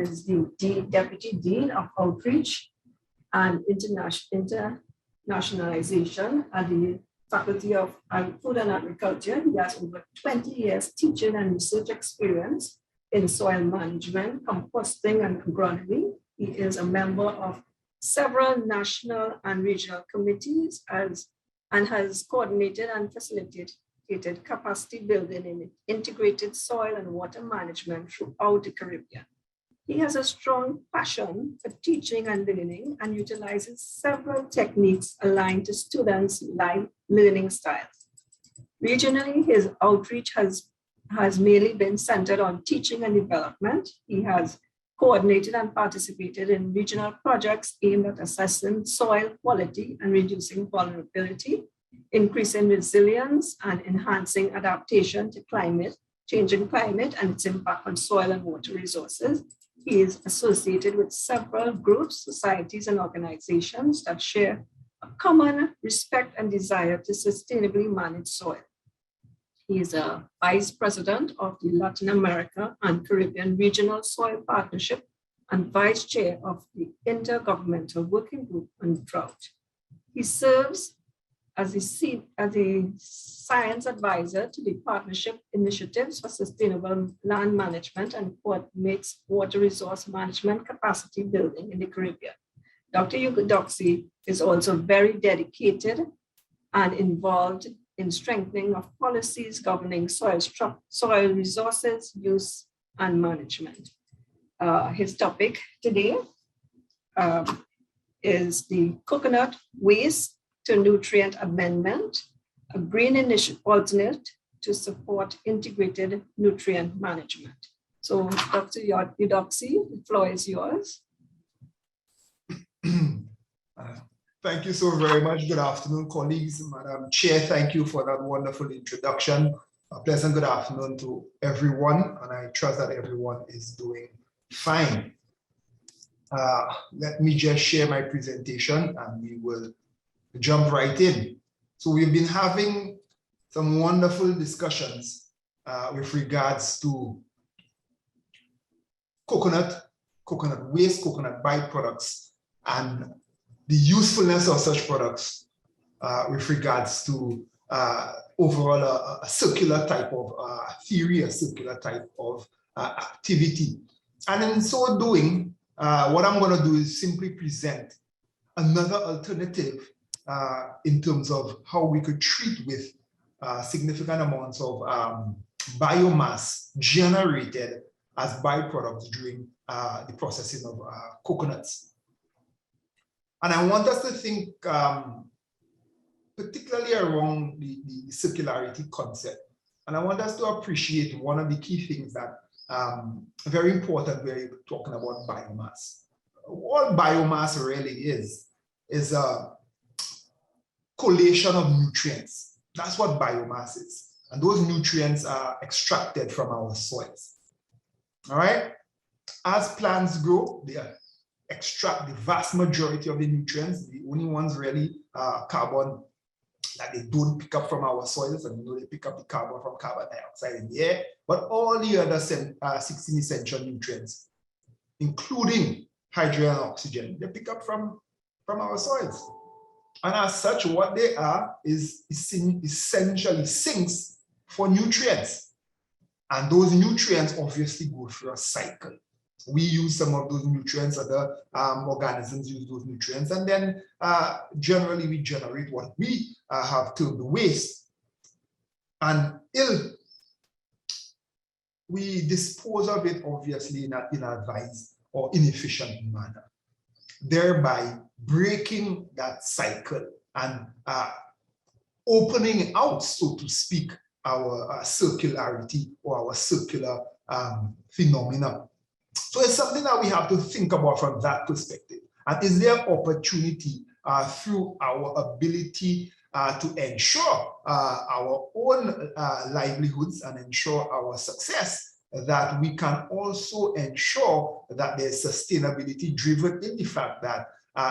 is the Deputy Dean of Outreach and Internationalization at the Faculty of Food and Agriculture. He has over 20 years teaching and research experience in soil management, composting, and agronomy. He is a member of several national and regional committees and has coordinated and facilitated capacity building in integrated soil and water management throughout the Caribbean. He has a strong passion for teaching and learning and utilizes several techniques aligned to students' life learning styles. Regionally, his outreach has mainly been centered on teaching and development. He has coordinated and participated in regional projects aimed at assessing soil quality and reducing vulnerability, increasing resilience, and enhancing adaptation to changing climate and its impact on soil and water resources. He is associated with several groups, societies, and organizations that share a common respect and desire to sustainably manage soil. He is a vice president of the Latin America and Caribbean Regional Soil Partnership and vice chair of the Intergovernmental Working Group on Drought. He serves as a science advisor to the Partnership Initiatives for Sustainable Land Management and coordinates water resource management capacity building in the Caribbean. Dr. Eudoxie is also very dedicated and involved in strengthening of policies governing soil resources, use, and management. His topic today is the coconut waste to nutrient amendment, a green alternate to support integrated nutrient management. So Dr. Eudoxie, the floor is yours. Thank you so very much. Good afternoon, colleagues. Madam Chair, thank you for that wonderful introduction. A pleasant good afternoon to everyone, and I trust that everyone is doing fine. Let me just share my presentation and we will jump right in. So we've been having some wonderful discussions with regards to coconut waste, coconut byproducts, and the usefulness of such products with regards to overall a circular type of theory, a circular type of activity. And in so doing, what I'm going to do is simply present another alternative in terms of how we could treat with significant amounts of biomass generated as byproducts during the processing of coconuts. And I want us to think particularly around the circularity concept. And I want us to appreciate one of the key things that very important when we're talking about biomass. All biomass really is a collation of nutrients. That's what biomass is. And those nutrients are extracted from our soils. All right? As plants grow, they extract the vast majority of the nutrients. The only ones really carbon that they don't pick up from our soils, and they pick up the carbon from carbon dioxide in the air, but all the other 16 essential nutrients, including hydrogen and oxygen, they pick up from our soils. And as such, what they are is essentially sinks for nutrients. And those nutrients obviously go through a cycle. We use some of those nutrients, other organisms use those nutrients, and then generally we generate what we have termed waste. And we dispose of it obviously in an ill-advised or inefficient manner, thereby breaking that cycle and opening out, so to speak, our circularity or our circular phenomena. So it's something that we have to think about from that perspective. And is there opportunity through our ability to ensure our own livelihoods and ensure our success, that we can also ensure that there's sustainability driven in the fact that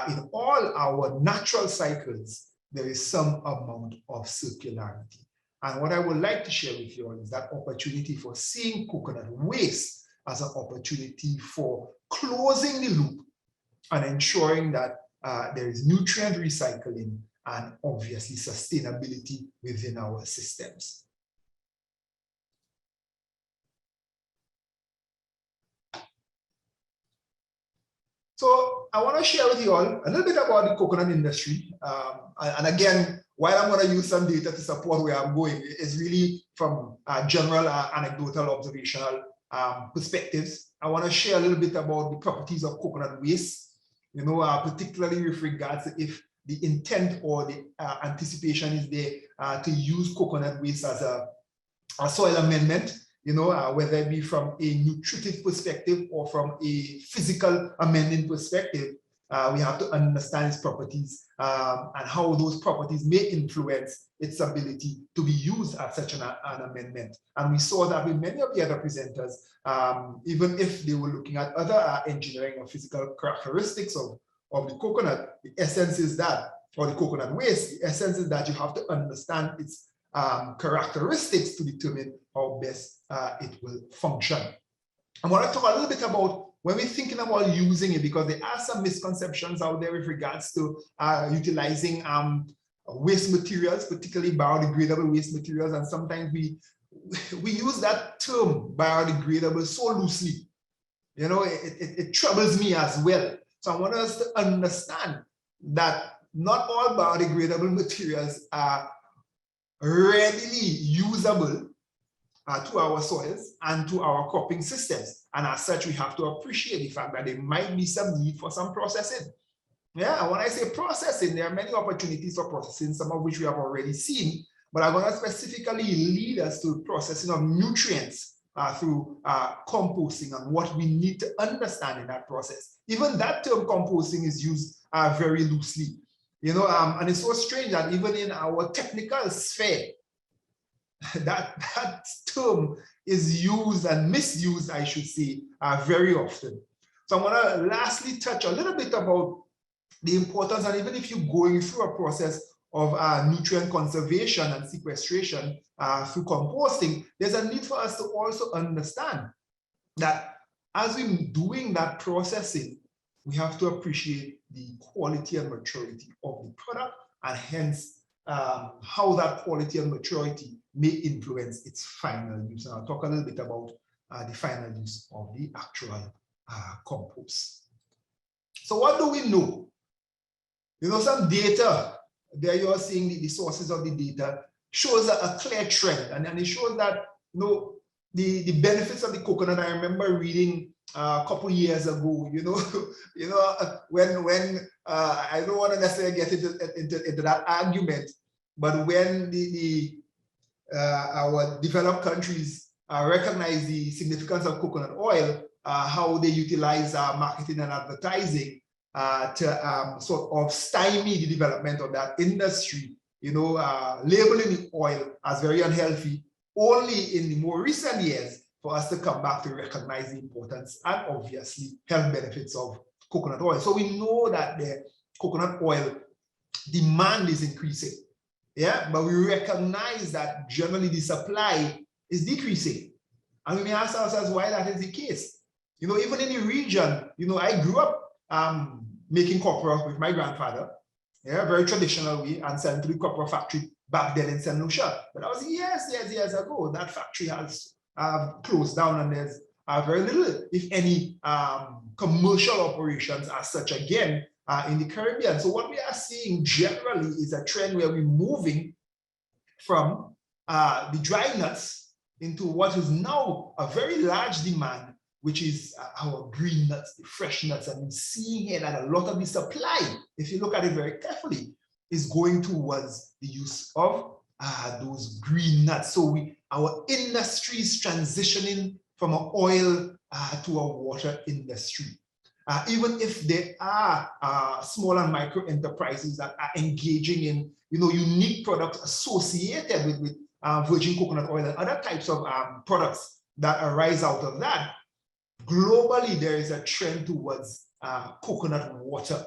in all our natural cycles, there is some amount of circularity. And what I would like to share with you all is that opportunity for seeing coconut waste as an opportunity for closing the loop and ensuring that there is nutrient recycling and obviously sustainability within our systems. So I want to share with you all a little bit about the coconut industry. And again, while I'm going to use some data to support where I'm going, it's really from general anecdotal observational perspectives. I want to share a little bit about the properties of coconut waste, particularly with regards to if the intent or the anticipation is there to use coconut waste as a soil amendment, whether it be from a nutritive perspective or from a physical amending perspective. We have to understand its properties and how those properties may influence its ability to be used as such an amendment. And we saw that with many of the other presenters, even if they were looking at other engineering or physical characteristics of the coconut, the essence is that, or the coconut waste, the essence is that you have to understand its characteristics to determine how best it will function. I want to talk a little bit about when we're thinking about using it, because there are some misconceptions out there with regards to utilizing waste materials, particularly biodegradable waste materials. And sometimes we use that term biodegradable so loosely. It troubles me as well. So I want us to understand that not all biodegradable materials are readily usable to our soils and to our cropping systems. And as such, we have to appreciate the fact that there might be some need for some processing. Yeah, and when I say processing, there are many opportunities for processing, some of which we have already seen, but I'm going to specifically lead us to processing of nutrients through composting and what we need to understand in that process. Even that term composting is used very loosely, and it's so strange that even in our technical sphere, that term is used and misused, I should say, very often. So I want to lastly touch a little bit about the importance, and even if you're going through a process of nutrient conservation and sequestration through composting, there's a need for us to also understand that as we're doing that processing, we have to appreciate the quality and maturity of the product, and hence how that quality and maturity may influence its final use. And I'll talk a little bit about the final use of the actual compost. So what do we know? Some data, there you're seeing the sources of the data, shows a clear trend, and it shows that the benefits of the coconut. I remember reading a couple years ago, when I don't want to necessarily get into that argument, but when our developed countries recognize the significance of coconut oil, how they utilize marketing and advertising to sort of stymie the development of that industry, labeling the oil as very unhealthy, only in the more recent years for us to come back to recognize the importance and obviously health benefits of coconut oil. So we know that the coconut oil demand is increasing, but we recognize that generally the supply is decreasing. And we may ask ourselves why that is the case. Even in the region, I grew up making copra with my grandfather, very traditional way, and selling to the copra factory back then in St. Lucia. But that was years ago. That factory has closed down, and there's very little, if any, commercial operations as such again in the Caribbean. So what we are seeing generally is a trend where we're moving from the dry nuts into what is now a very large demand, which is our green nuts, the fresh nuts. And we're seeing here that a lot of the supply, if you look at it very carefully, is going towards the use of those green nuts. So our industry is transitioning from an oil to a water industry. Even if there are small and micro enterprises that are engaging in unique products associated with virgin coconut oil and other types of products that arise out of that, globally there is a trend towards coconut water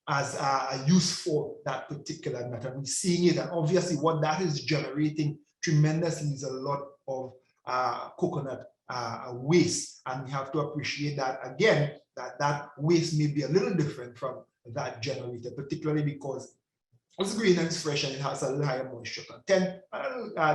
as a use for that particular nut. And we're seeing it, and obviously what that is generating tremendously is a lot of coconut waste. And we have to appreciate that, again, that waste may be a little different from that generated, particularly because it's green and it's fresh and it has a little higher moisture content.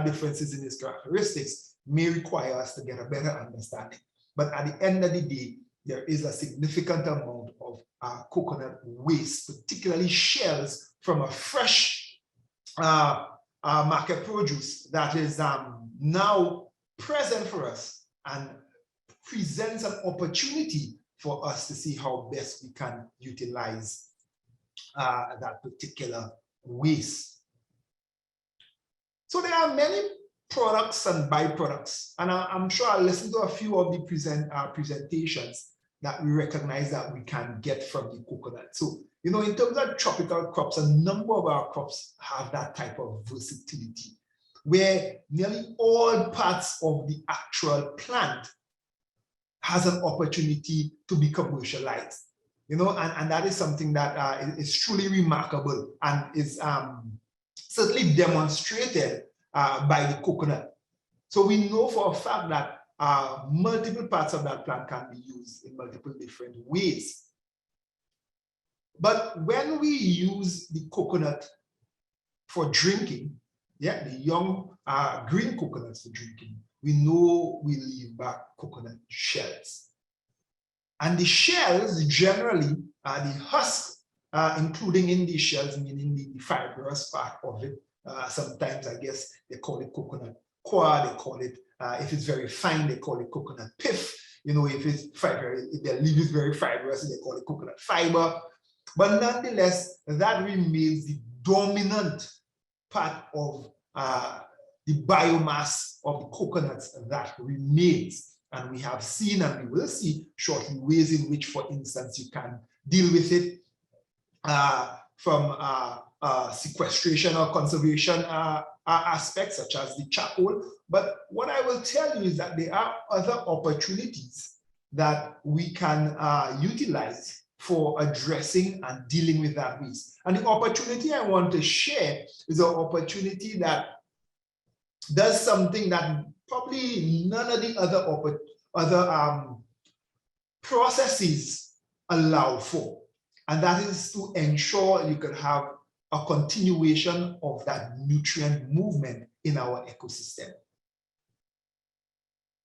Differences in its characteristics may require us to get a better understanding. But at the end of the day, there is a significant amount of coconut waste, particularly shells from a fresh market produce that is now present for us and presents an opportunity for us to see how best we can utilize that particular waste. So there are many products and byproducts, and I'm sure I'll listen to a few of the presentations that we recognize that we can get from the coconut. So, you know, in terms of tropical crops, a number of our crops have that type of versatility, where nearly all parts of the actual plant has an opportunity to be commercialized. You know, and that is something that is truly remarkable and is certainly demonstrated by the coconut. So we know for a fact that multiple parts of that plant can be used in multiple different ways. But when we use the coconut for drinking, yeah, the young green coconuts for drinking, we know we leave back coconut shells. And the shells generally, the husk, including in these shells, meaning the fibrous part of it. Sometimes I guess they call it coconut coir, they call it, if it's very fine, they call it coconut pith. You know, if it's fibrous, if their leaf is very fibrous, they call it coconut fiber. But nonetheless, that remains the dominant part of the biomass of the coconuts that remains. And we have seen, and we will see shortly, ways in which, for instance, you can deal with it from sequestration or conservation aspects, such as the charcoal. But what I will tell you is that there are other opportunities that we can utilize for addressing and dealing with that waste. And the opportunity I want to share is an opportunity that does something that probably none of the other processes allow for. And that is to ensure you can have a continuation of that nutrient movement in our ecosystem.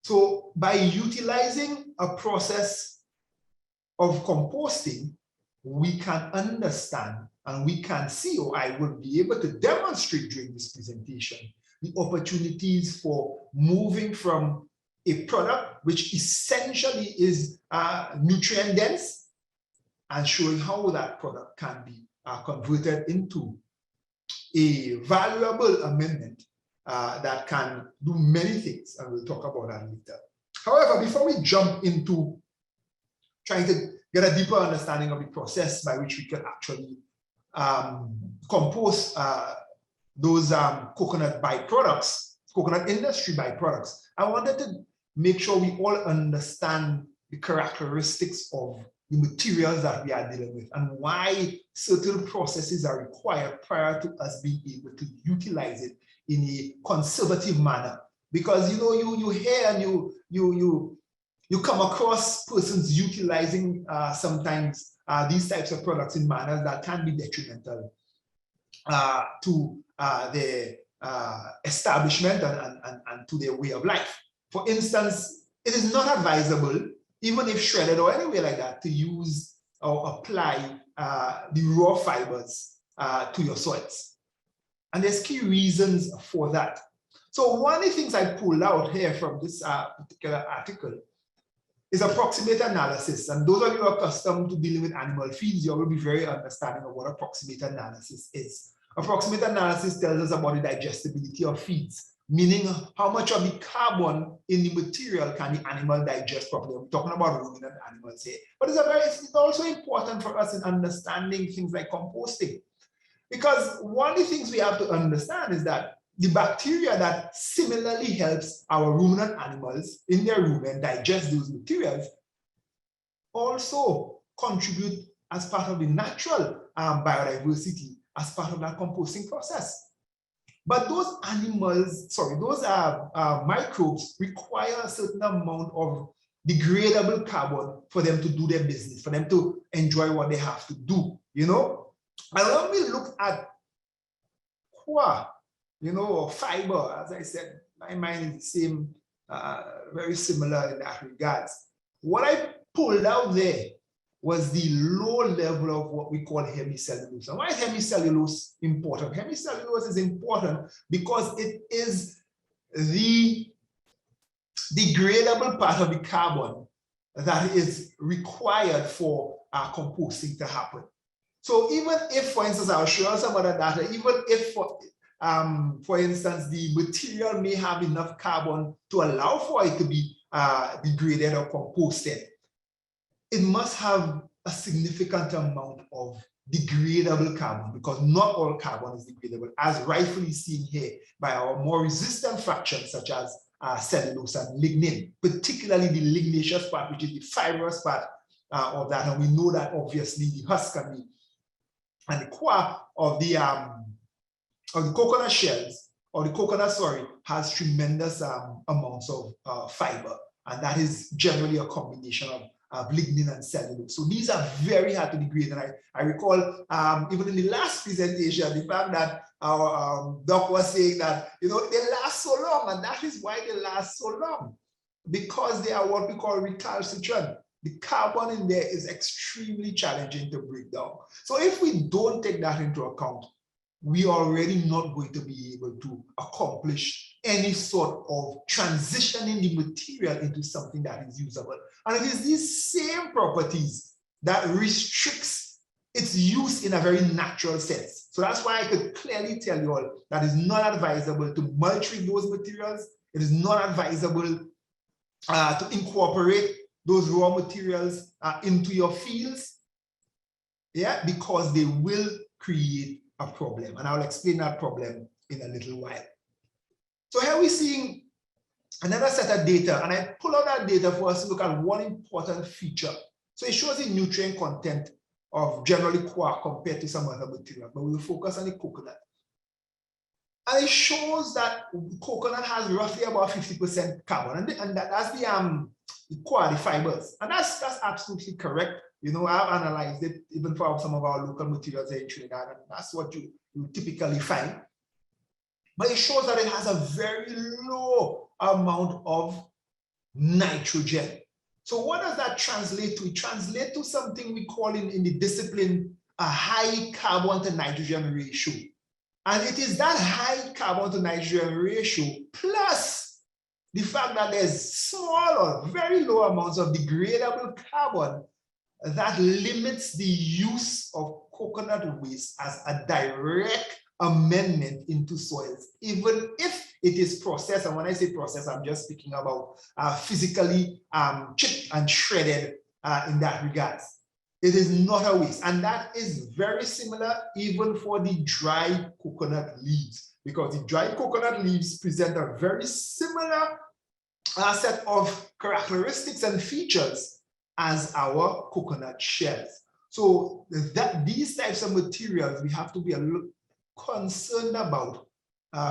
So by utilizing a process of composting, we can understand and we can see, or I will be able to demonstrate during this presentation, the opportunities for moving from a product which essentially is nutrient dense and showing how that product can be converted into a valuable amendment that can do many things, and we'll talk about that later. However, before we jump into trying to get a deeper understanding of the process by which we can actually compost those coconut byproducts, coconut industry byproducts, I wanted to make sure we all understand the characteristics of the materials that we are dealing with and why certain processes are required prior to us being able to utilize it in a conservative manner. Because, you know, you hear and you come across persons utilizing sometimes these types of products in manners that can be detrimental to their establishment and to their way of life. For instance, it is not advisable, even if shredded or anywhere like that, to use or apply the raw fibers to your soils. And there's key reasons for that. So one of the things I pulled out here from this particular article is approximate analysis. And those of you who are accustomed to dealing with animal feeds, you will be very understanding of what approximate analysis is. Approximate analysis tells us about the digestibility of feeds, meaning how much of the carbon in the material can the animal digest properly. We're talking about ruminant animals here. But it's also important for us in understanding things like composting. Because one of the things we have to understand is that the bacteria that similarly helps our ruminant animals in their rumen digest those materials also contribute as part of the natural biodiversity as part of that composting process. But those animals, those microbes require a certain amount of degradable carbon for them to do their business, for them to enjoy what they have to do, you know. And when we look at qua, you know, or fiber, as I said, my mind is the same, very similar in that regards. What I pulled out there was the low level of what we call hemicellulose. And why is hemicellulose important? Hemicellulose is important because it is the degradable part of the carbon that is required for composting to happen. So even if, for instance, I'll show you some other data, even if, for instance, the material may have enough carbon to allow for it to be degraded or composted, it must have a significant amount of degradable carbon, because not all carbon is degradable, as rightfully seen here by our more resistant fractions such as cellulose and lignin, particularly the lignaceous part, which is the fibrous part of that. And we know that obviously the husk and the core of the coconut shells, or the coconut, sorry, has tremendous amounts of fiber. And that is generally a combination of lignin and cellulose. So these are very hard to degrade. And I recall even in the last presentation, the fact that our doc was saying that, you know, they last so long, and that is why they last so long, because they are what we call recalcitrant. The carbon in there is extremely challenging to break down. So if we don't take that into account, we are already not going to be able to accomplish any sort of transitioning the material into something that is usable. And it is these same properties that restricts its use in a very natural sense. So that's why I could clearly tell you all that it's not advisable to mulch with those materials. It is not advisable to incorporate those raw materials into your fields, yeah, because they will create a problem. And I'll explain that problem in a little while. So here we're seeing another set of data, and I pull out that data for us to look at one important feature. So it shows the nutrient content of generally quark compared to some other material, but we will focus on the coconut. And it shows that coconut has roughly about 50% carbon, and that's the quark, the fibers. And that's absolutely correct. You know, I've analyzed it even for some of our local materials in Trinidad, and that's what you typically find. But it shows that it has a very low amount of nitrogen. So what does that translate to? It translates to something we call in the discipline a high carbon to nitrogen ratio. And it is that high carbon to nitrogen ratio plus the fact that there's small or very low amounts of degradable carbon that limits the use of coconut waste as a direct amendment into soils, even if it is processed. And when I say processed, I'm just speaking about physically chipped and shredded in that regards. It is not a waste. And that is very similar even for the dry coconut leaves, because the dry coconut leaves present a very similar set of characteristics and features as our coconut shells. So these types of materials we have to be a little concerned about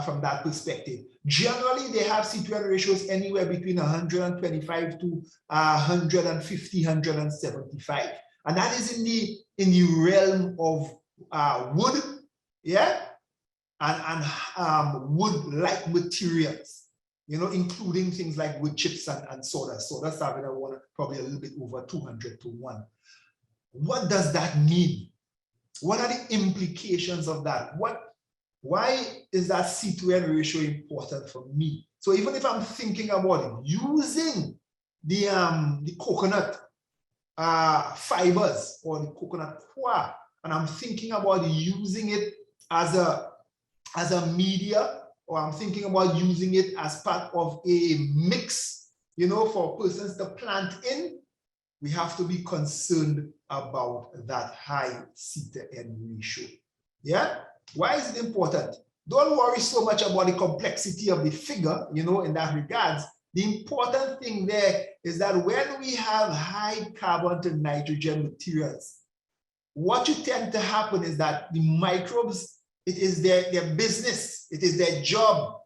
from that perspective. Generally, they have C2N ratios anywhere between 125 to 150, 175. And that is in the realm of wood, yeah, and wood-like materials, you know, including things like wood chips and soda. Soda having probably a little bit over 200 to 1. What does that mean? What are the implications of that? Why is that C2N ratio important for me? So even if I'm thinking about using the coconut fibers or the coconut quark, and I'm thinking about using it as a media, or I'm thinking about using it as part of a mix, you know, for persons to plant in, we have to be concerned about that high C/N ratio. Yeah? Why is it important? Don't worry so much about the complexity of the figure, you know, in that regards. The important thing there is that when we have high carbon to nitrogen materials, what you tend to happen is that the microbes It is their business. It is their job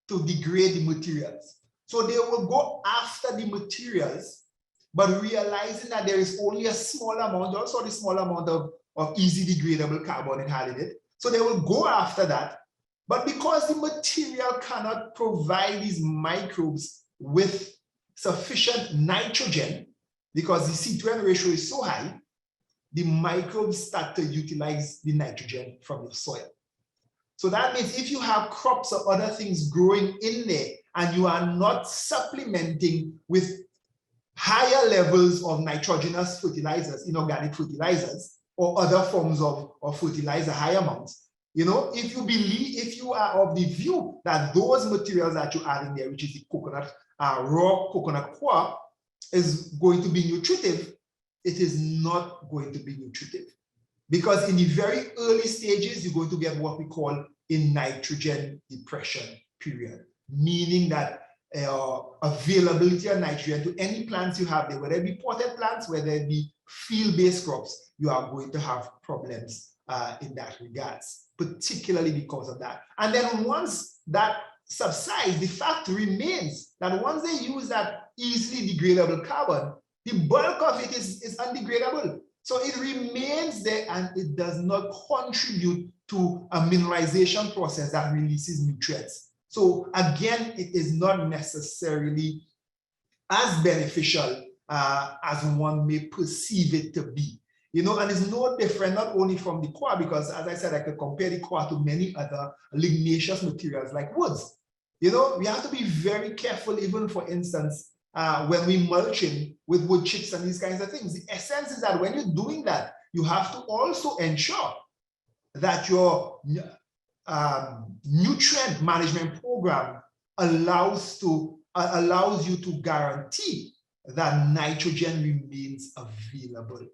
to degrade the materials. So they will go after the materials, but realizing that there is only a small amount, also the small amount of easy degradable carbon it had in it. So they will go after that. But because the material cannot provide these microbes with sufficient nitrogen, because the C2N ratio is so high, the microbes start to utilize the nitrogen from your soil. So that means if you have crops or other things growing in there and you are not supplementing with higher levels of nitrogenous fertilizers, inorganic fertilizers, or other forms of fertilizer, high amounts, you know, if you are of the view that those materials that you add in there, which is the coconut, raw coconut coir, is going to be nutritive, it is not going to be nutritive. Because in the very early stages, you're going to get what we call a nitrogen depression period, meaning that availability of nitrogen to any plants you have there, whether it be potted plants, whether it be field-based crops, you are going to have problems in that regards, particularly because of that. And then once that subsides, the fact remains that once they use that easily degradable carbon, the bulk of it is undegradable. So it remains there and it does not contribute to a mineralization process that releases nutrients. So again, it is not necessarily as beneficial as one may perceive it to be. You know, and it's no different, not only from the coir, because as I said, I could compare the coir to many other lignaceous materials like woods. You know, we have to be very careful, even for instance, when we mulching with wood chips and these kinds of things. The essence is that when you're doing that, you have to also ensure that your nutrient management program allows you to guarantee that nitrogen remains available.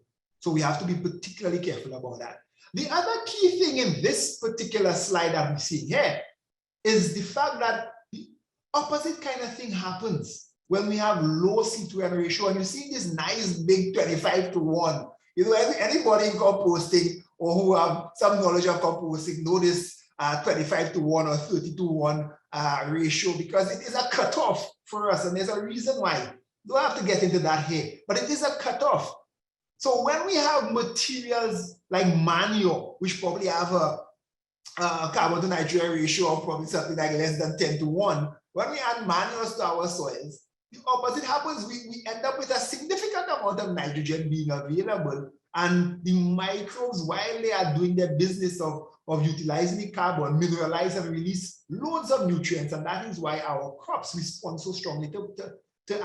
So we have to be particularly careful about that. The other key thing in this particular slide that we see here is the fact that the opposite kind of thing happens when we have low C2N ratio, and you see this nice big 25:1. You know, anybody in composting or who have some knowledge of composting know this 25:1 or 30:1 ratio, because it is a cutoff for us, and there's a reason why. You don't have to get into that here, but it is a cutoff. So when we have materials like manure, which probably have a carbon to nitrogen ratio of probably something like less than 10:1, when we add manures to our soils, the opposite happens. We end up with a significant amount of nitrogen being available, and the microbes, while they are doing their business of utilizing the carbon, mineralize and release loads of nutrients. And that is why our crops respond so strongly to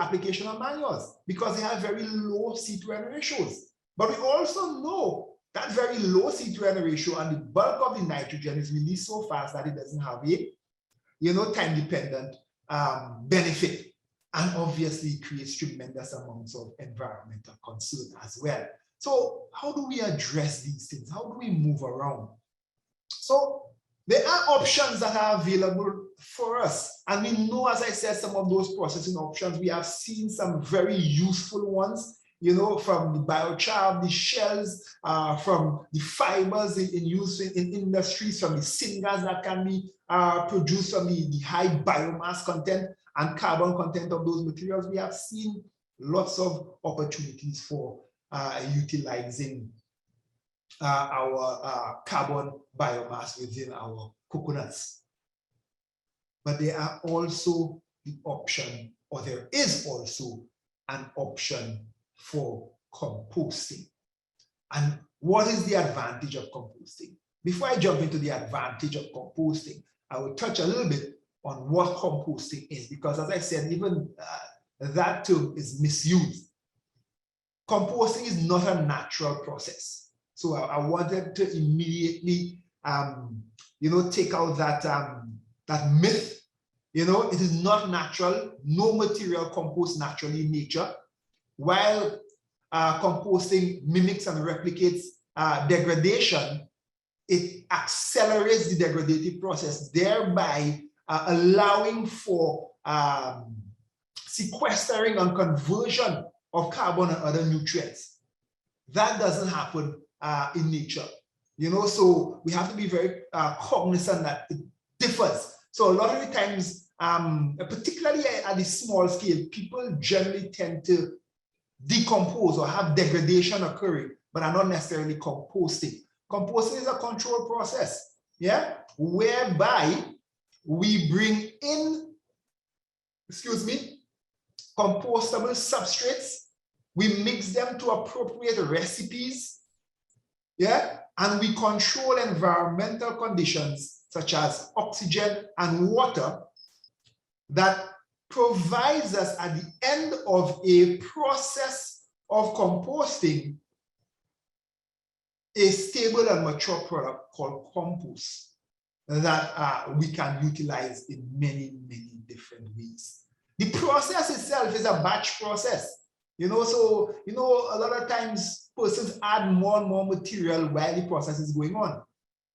application of manures, because they have very low C2N ratios. But we also know that very low C2N ratio and the bulk of the nitrogen is released so fast that it doesn't have a, you know, time-dependent benefit. And obviously creates tremendous amounts of environmental concern as well. So how do we address these things? How do we move around? So there are options that are available for us. And we know, as I said, some of those processing options, we have seen some very useful ones, you know, from the biochar, the shells, from the fibers in use in industries, from the syngas that can be produced from the high biomass content and carbon content of those materials. We have seen lots of opportunities for utilizing our carbon biomass within our coconuts. But there are also the option, or there is also an option for composting. And what is the advantage of composting? Before I jump into the advantage of composting, I will touch a little bit on what composting is, because as I said, even that term is misused. Composting is not a natural process. So I wanted to immediately, you know, take out that myth. You know, it is not natural. No material composts naturally in nature. While composting mimics and replicates degradation, it accelerates the degradative process, thereby allowing for sequestering and conversion of carbon and other nutrients. That doesn't happen in nature. You know, so we have to be very cognizant that it differs. So a lot of the times, particularly at the small scale, people generally tend to decompose or have degradation occurring, but are not necessarily composting. Composting is a controlled process, yeah, whereby we bring in, compostable substrates, we mix them to appropriate recipes, yeah, and we control environmental conditions such as oxygen and water that provides us at the end of a process of composting a stable and mature product called compost that we can utilize in many, many different ways. The process itself is a batch process, you know, so, you know, a lot of times persons add more and more material while the process is going on.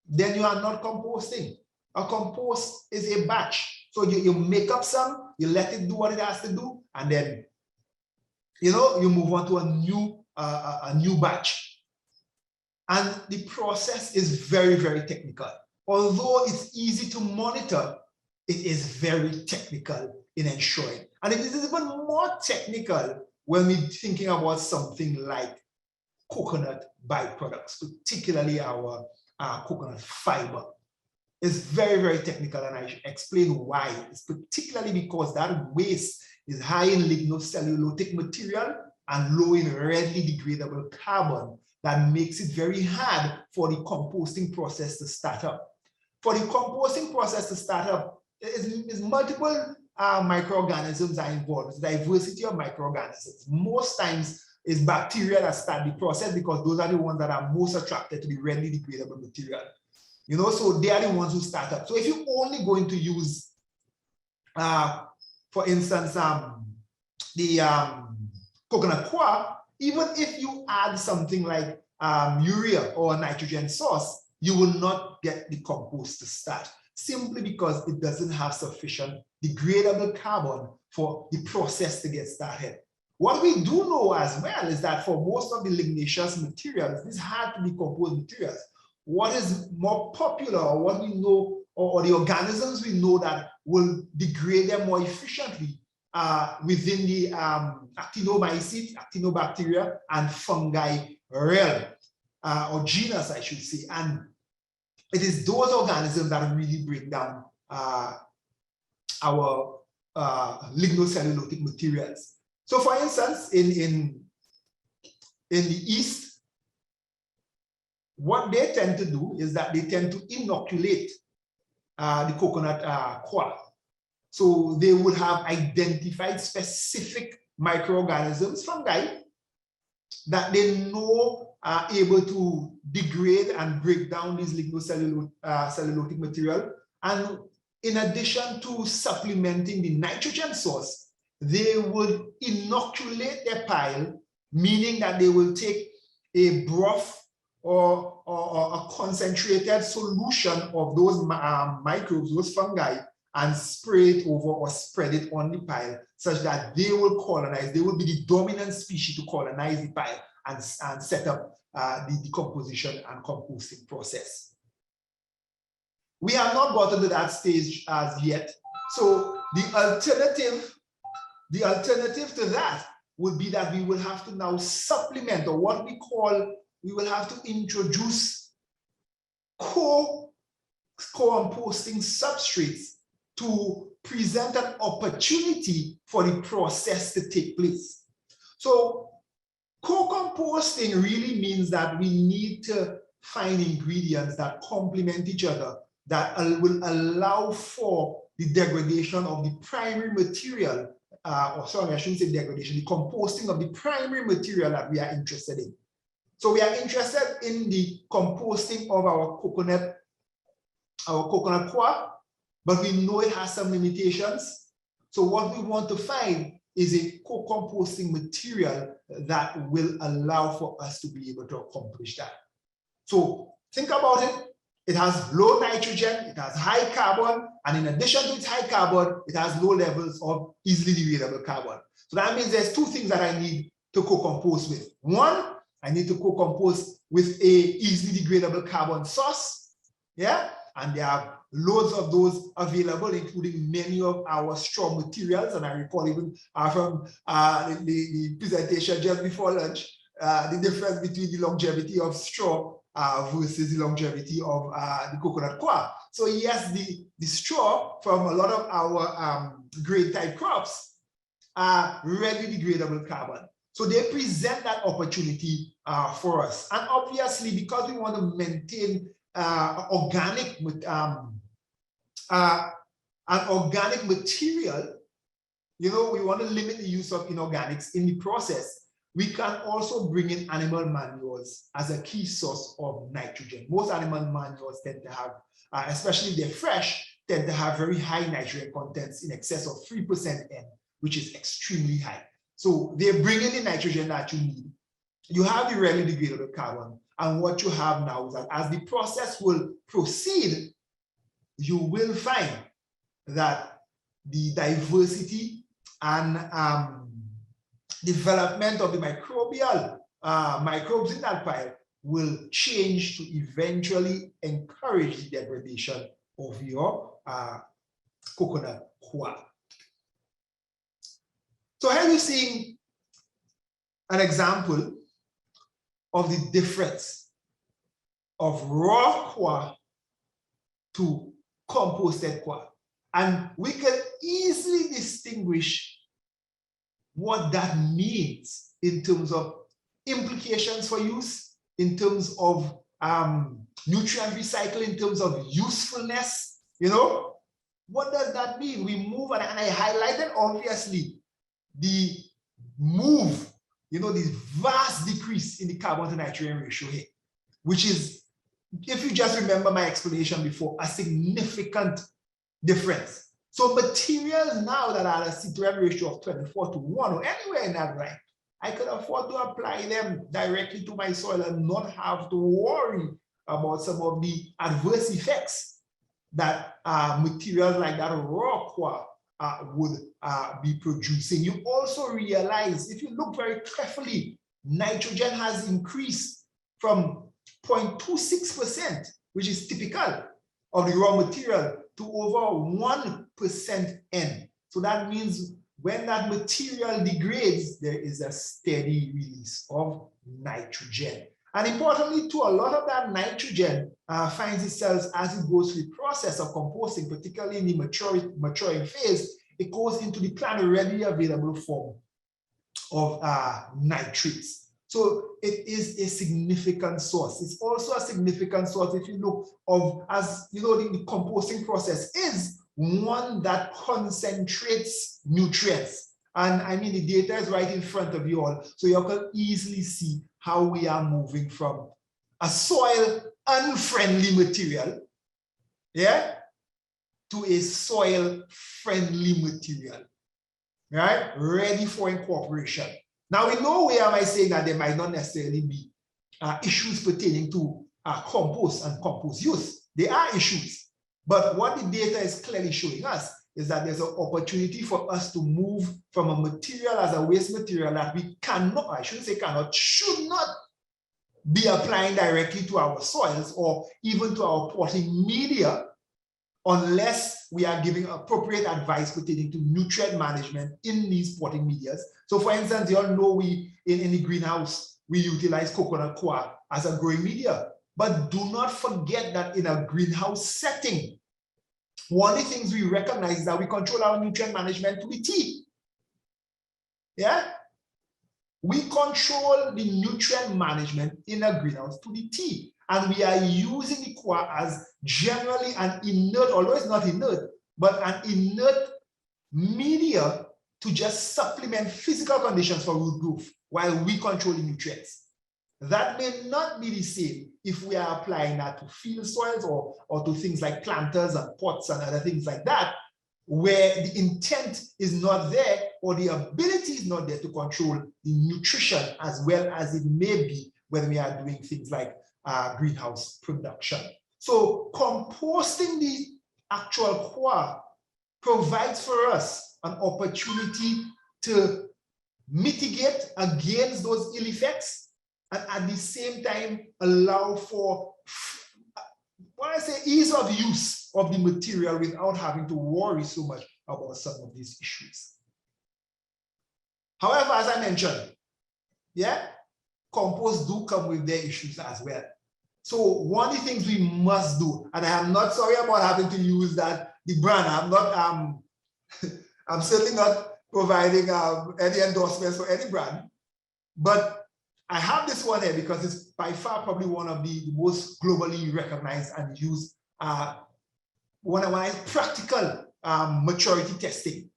Then you are not composting. A compost is a batch. So you make up some, you let it do what it has to do, and then, you know, you move on to a new batch. And the process is very, very technical. Although it's easy to monitor, it is very technical in ensuring. And it is even more technical when we're thinking about something like coconut byproducts, particularly our coconut fiber. It's very, very technical, and I should explain why. It's particularly because that waste is high in lignocellulosic material and low in readily degradable carbon. That makes it very hard for the composting process to start up. For the composting process to start up, is multiple microorganisms are involved. It's diversity of microorganisms. Most times it's bacteria that start the process because those are the ones that are most attracted to the readily degradable material. You know, so they are the ones who start up. So if you're only going to use, for instance, the coconut coir, even if you add something like urea or nitrogen source, you will not get the compost to start, simply because it doesn't have sufficient degradable carbon for the process to get started. What we do know as well is that for most of the lignaceous materials, these hard to decompose materials, what is more popular, or what we know, or the organisms we know that will degrade them more efficiently within the actinomycetes, actinobacteria, and fungi realm, or genus, I should say. And it is those organisms that really break down our lignocellulosic materials. So for instance, in the East, what they tend to do is that they tend to inoculate the coconut coir. So they would have identified specific microorganisms, fungi, that they know are able to degrade and break down these lignocellulosic material. And in addition to supplementing the nitrogen source, they would inoculate their pile, meaning that they will take a broth or a concentrated solution of those microbes, those fungi, and spray it over or spread it on the pile, such that they will colonize. They will be the dominant species to colonize the pile and set up the decomposition and composting process. We have not gotten to that stage as yet. So the alternative to that would be that we will have to now supplement, or what we call, we will have to introduce co-composting substrates to present an opportunity for the process to take place. So co-composting really means that we need to find ingredients that complement each other, that will allow for the degradation of the primary material, or sorry, I shouldn't say degradation, the composting of the primary material that we are interested in. So we are interested in the composting of our coconut coir, but we know it has some limitations. So what we want to find is a co-composting material that will allow for us to be able to accomplish that. So think about it. It has low nitrogen, it has high carbon, and in addition to its high carbon, it has low levels of easily degradable carbon. So that means there's two things that I need to co-compose with. One, I need to co-compost with a easily degradable carbon source. Yeah, and there are loads of those available, including many of our straw materials. And I recall even from the presentation just before lunch, the difference between the longevity of straw versus the longevity of the coconut coir. So yes, the straw from a lot of our grain type crops are readily degradable carbon. So they present that opportunity for us. And obviously, because we want to maintain an organic material, you know, we want to limit the use of inorganics in the process. We can also bring in animal manures as a key source of nitrogen. Most animal manures tend to have, especially if they're fresh, tend to have very high nitrogen contents in excess of 3% N, which is extremely high. So they bring in the nitrogen that you need. You have the readily degradable carbon. And what you have now is that as the process will proceed, you will find that the diversity and development of the microbial microbes in that pile will change to eventually encourage the degradation of your coconut coir. So here you're seeing an example of the difference of raw coir to composted coir. And we can easily distinguish what that means in terms of implications for use, in terms of nutrient recycle, in terms of usefulness. You know, what does that mean? We move, and I highlighted obviously the move, you know, this vast decrease in the carbon to nitrogen ratio here, which is, if you just remember my explanation before, a significant difference. So materials now that are a C2N ratio of 24 to 1 or anywhere in that range, I could afford to apply them directly to my soil and not have to worry about some of the adverse effects that materials like that raw coir would be producing. You also realize, if you look very carefully, nitrogen has increased from 0.26%, which is typical of the raw material, to over 1% N. So that means when that material degrades, there is a steady release of nitrogen. And importantly, too, a lot of that nitrogen finds itself as it goes through the process of composting, particularly in the maturing phase. It goes into the plant readily available form of nitrates. So it is a significant source. It's also a significant source if you look of, as you know, the composting process is one that concentrates nutrients. And I mean, the data is right in front of you all. So you can easily see how we are moving from a soil unfriendly material, yeah, to a soil friendly material, right? Ready for incorporation. Now we know, where am I saying that there might not necessarily be issues pertaining to compost and compost use. There are issues, but what the data is clearly showing us is that there's an opportunity for us to move from a material as a waste material that we cannot, I shouldn't say cannot, should not be applying directly to our soils or even to our potting media, unless we are giving appropriate advice pertaining to nutrient management in these potting medias. So for instance, you all know we, in the greenhouse, we utilize coconut coir as a growing media. But do not forget that in a greenhouse setting, one of the things we recognize is that we control our nutrient management to the T. Yeah? We control the nutrient management in a greenhouse to the T. And we are using the coir as generally an inert, although it's not inert, but an inert media to just supplement physical conditions for root growth while we control the nutrients. That may not be the same if we are applying that to field soils or to things like planters and pots and other things like that, where the intent is not there or the ability is not there to control the nutrition as well as it may be when we are doing things like greenhouse production. So composting the actual coir provides for us an opportunity to mitigate against those ill effects and at the same time allow for, when I say ease of use of the material without having to worry so much about some of these issues. However, as I mentioned, yeah, compost do come with their issues as well. So one of the things we must do, and I am not sorry about having to use the brand. I'm not, I'm certainly not providing any endorsements for any brand, but I have this one here because it's by far probably one of the most globally recognized and used one of my practical maturity testing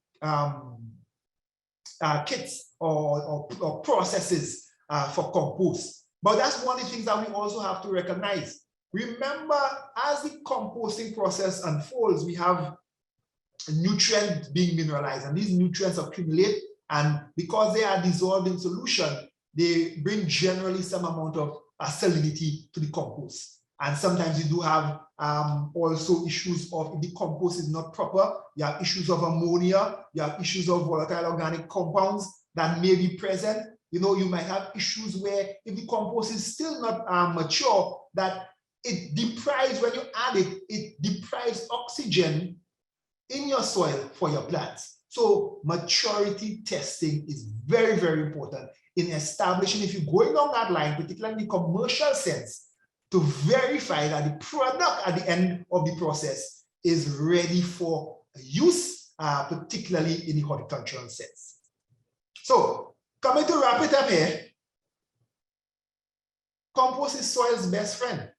kits or processes for compost. But that's one of the things that we also have to recognize. Remember, as the composting process unfolds, we have nutrients being mineralized, and these nutrients accumulate, and because they are dissolved in solution, they bring generally some amount of salinity to the compost. And sometimes you do have also issues of, if the compost is not proper, you have issues of ammonia, you have issues of volatile organic compounds that may be present. You know, you might have issues where if the compost is still not mature, that it deprives, when you add it, it deprives oxygen in your soil for your plants. So maturity testing is very, very important in establishing, if you're going down that line, particularly in the commercial sense, to verify that the product at the end of the process is ready for use, particularly in the horticultural sense. So, coming to wrap it up here, compost is soil's best friend.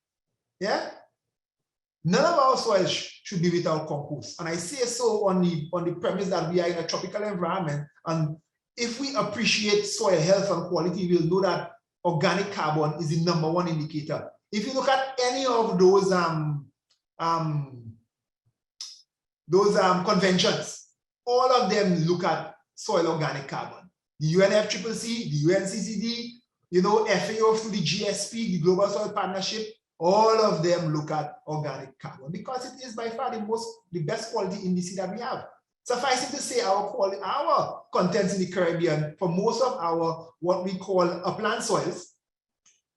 Yeah? None of our soil should be without compost. And I say so on the premise that we are in a tropical environment, and if we appreciate soil health and quality, we'll know that organic carbon is the #1 indicator. If you look at any of those conventions, all of them look at soil organic carbon. The UNFCCC, the UNCCD, you know, FAO through the GSP, the Global Soil Partnership, all of them look at organic carbon because it is by far the best quality indice that we have. Suffice it to say, our contents in the Caribbean, for most of our what we call upland soils,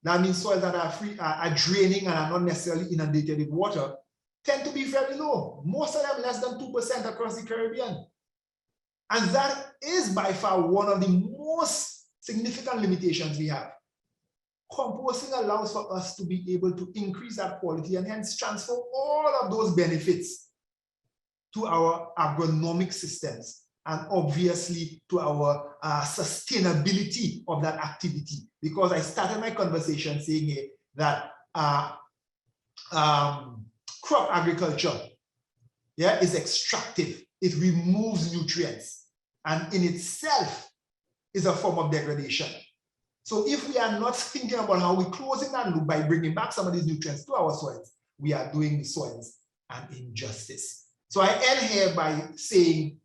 that means soils that are free, are draining and are not necessarily inundated with water, tend to be very low. Most of them less than 2% across the Caribbean. And that is by far one of the most significant limitations we have. Composting allows for us to be able to increase that quality and hence transfer all of those benefits to our agronomic systems and obviously to our sustainability of that activity. Because I started my conversation saying here that crop agriculture, yeah, is extractive. It removes nutrients and in itself is a form of degradation. So if we are not thinking about how we're closing that loop by bringing back some of these nutrients to our soils, we are doing the soils an injustice. So I end here by saying,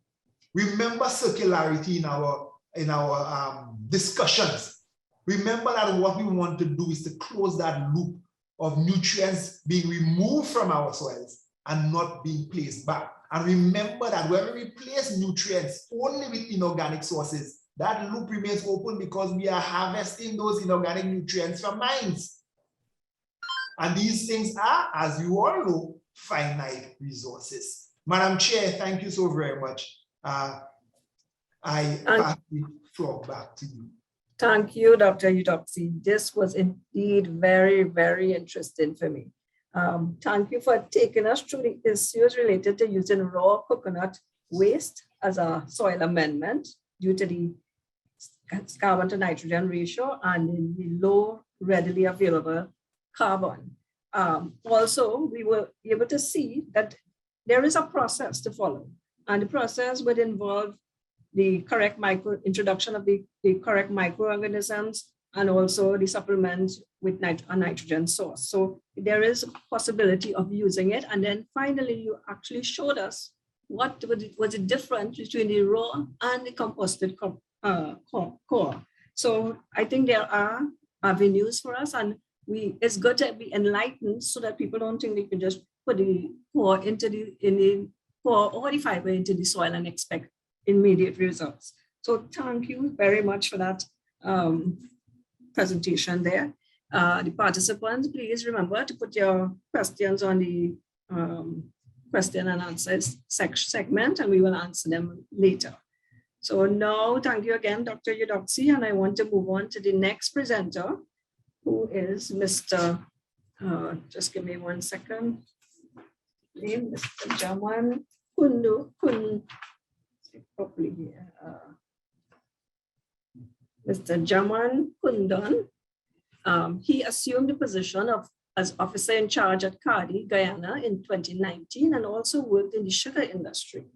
remember circularity in our discussions. Remember that what we want to do is to close that loop of nutrients being removed from our soils and not being placed back. And remember that when we replace nutrients only with inorganic sources, that loop remains open because we are harvesting those inorganic nutrients from mines. And these things are, as you all know, finite resources. Madam Chair, thank you so very much. I pass the floor back to you. Thank you, Dr. Eudoxie. This was indeed very, very interesting for me. Thank you for taking us through the issues related to using raw coconut waste as a soil amendment due to the carbon to nitrogen ratio and the low readily available carbon. Also, we were able to see that there is a process to follow, and the process would involve the correct introduction of the correct microorganisms and also the supplement with a nitrogen source. So there is a possibility of using it. And then finally, you actually showed us what was the difference between the raw and the composted core. So I think there are avenues for us, and it's good to be enlightened so that people don't think they can just put the core or the fiber into the soil and expect immediate results. So thank you very much for that presentation there. The participants, please remember to put your questions on the question and answers segment, and we will answer them later. So now, thank you again, Dr. Eudoxie, and I want to move on to the next presenter, who is Mr. Just give me 1 second. Name Mr. Jhaman Kundun. Properly here. Mr. Jhaman Kundun. He assumed the position as officer in charge at CARDI, Guyana in 2019, and also worked in the sugar industry.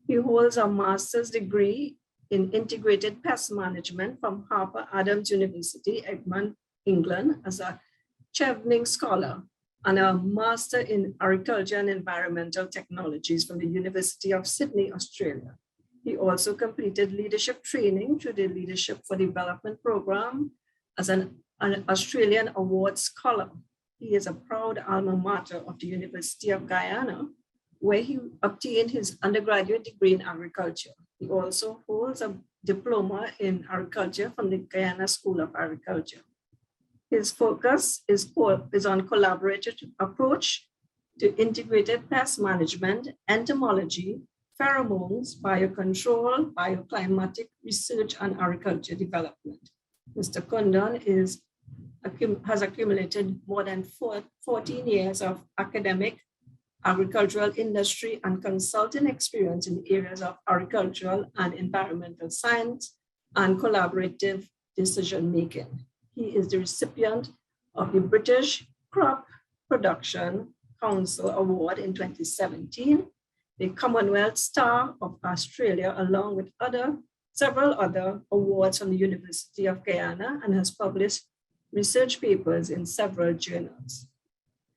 He holds a master's degree in integrated pest management from Harper Adams University, Egmont, England, as a Chevening scholar, and a master in agriculture and environmental technologies from the University of Sydney, Australia. He also completed leadership training through the Leadership for Development program as an Australian award scholar. He is a proud alma mater of the University of Guyana, where he obtained his undergraduate degree in agriculture. He also holds a diploma in agriculture from the Guyana School of Agriculture. His focus is on collaborative approach to integrated pest management, entomology, pheromones, biocontrol, bioclimatic research, and agriculture development. Mr. Kundun has accumulated more than 14 years of academic, agricultural industry, and consulting experience in the areas of agricultural and environmental science and collaborative decision-making. He is the recipient of the British Crop Production Council Award in 2017, the Commonwealth Star of Australia, along with several other awards from the University of Guyana, and has published research papers in several journals.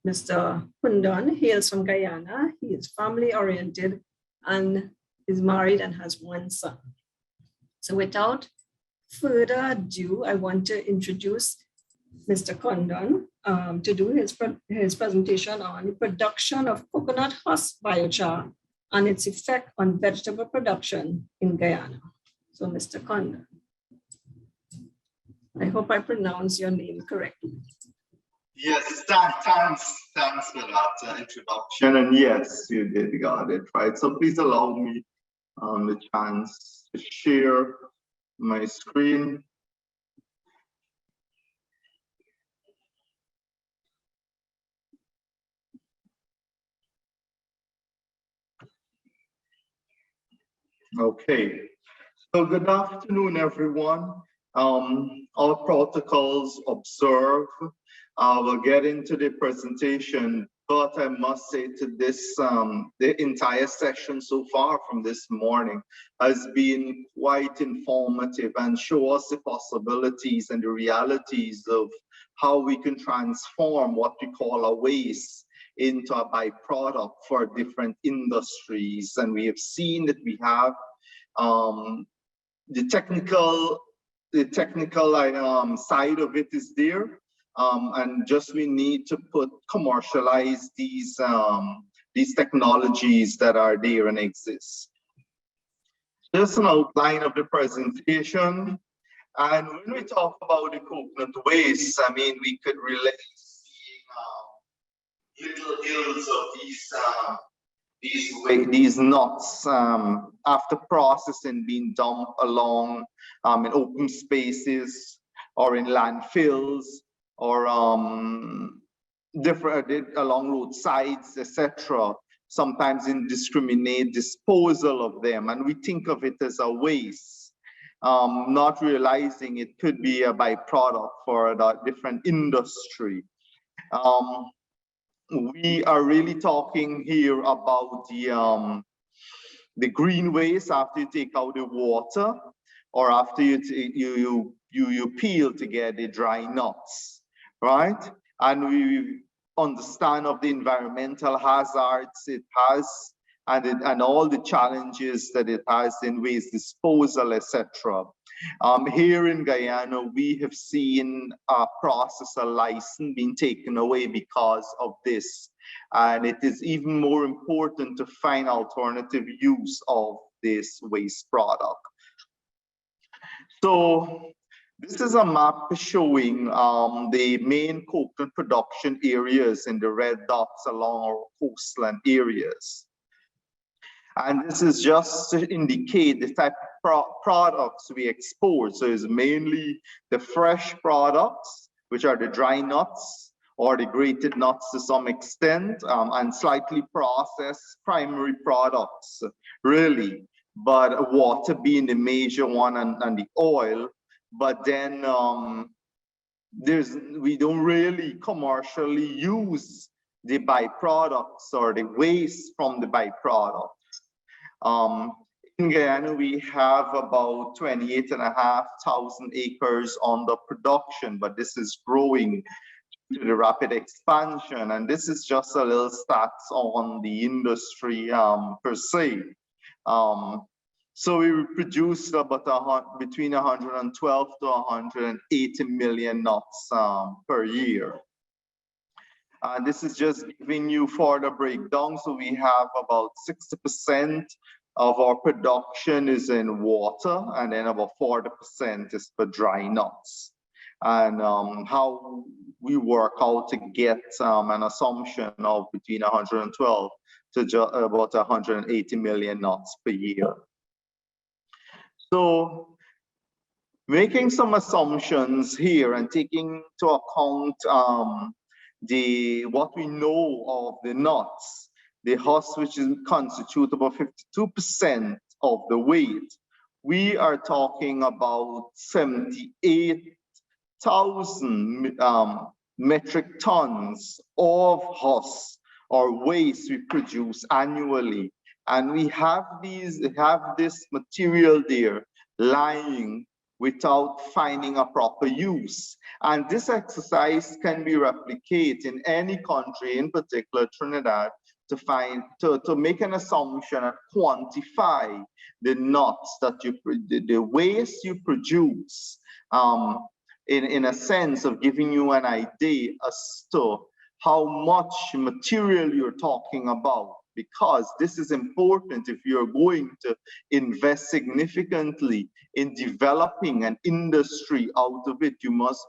Mr. Kundun hails from Guyana. He is family-oriented and is married and has 1 son. So without further ado, I want to introduce Mr. Kundun to do his presentation on the production of coconut husk biochar and its effect on vegetable production in Guyana. So Mr. Kundun, I hope I pronounced your name correctly. Yes, thanks for that introduction. And yes, you did got it right. So please allow me the chance to share my screen. Okay, so good afternoon, everyone. All protocols observed. We'll get into the presentation, but I must say to this, the entire session so far from this morning has been quite informative and show us the possibilities and the realities of how we can transform what we call a waste into a byproduct for different industries. And we have seen that we have the technical side of it is there. And just we need to commercialize these technologies that are there and exist. Just an outline of the presentation. And when we talk about the coconut waste, I mean, we could relate little hills of these nuts after processing being dumped along in open spaces or in landfills or different along roadsides, etc. Sometimes indiscriminate disposal of them, and we think of it as a waste, not realizing it could be a byproduct for a different industry. We are really talking here about the green waste after you take out the water, or after you peel to get the dry nuts, right? And we understand of the environmental hazards it has, and all the challenges that it has in waste disposal, etc. Here in Guyana, we have seen a processor license being taken away because of this. And it is even more important to find alternative use of this waste product. So This is a map showing the main coconut production areas in the red dots along our coastline areas. And this is just to indicate the type of products we export. So it's mainly the fresh products, which are the dry nuts or the grated nuts to some extent, and slightly processed primary products, really. But water being the major one, and the oil. But then we don't really commercially use the byproducts or the waste from the byproducts. In Guyana, we have about 28,500 acres under production, but this is growing to the rapid expansion. And this is just a little stats on the industry per se. So we produced about between 112 to 180 million nuts per year. This is just giving you further breakdown. So we have about 60% of our production is in water, and then about 40% is for dry nuts. And how we work out to get an assumption of between 112 to about 180 million nuts per year. So making some assumptions here and taking into account what we know of the nuts, the husk, which is constitute about 52% of the weight, we are talking about 78,000 metric tons of husk or waste we produce annually. And we have this material there lying without finding a proper use. And this exercise can be replicated in any country, in particular Trinidad, to make an assumption and quantify the nuts that the waste you produce, in a sense of giving you an idea as to how much material you're talking about. Because this is important. If you're going to invest significantly in developing an industry out of it, you must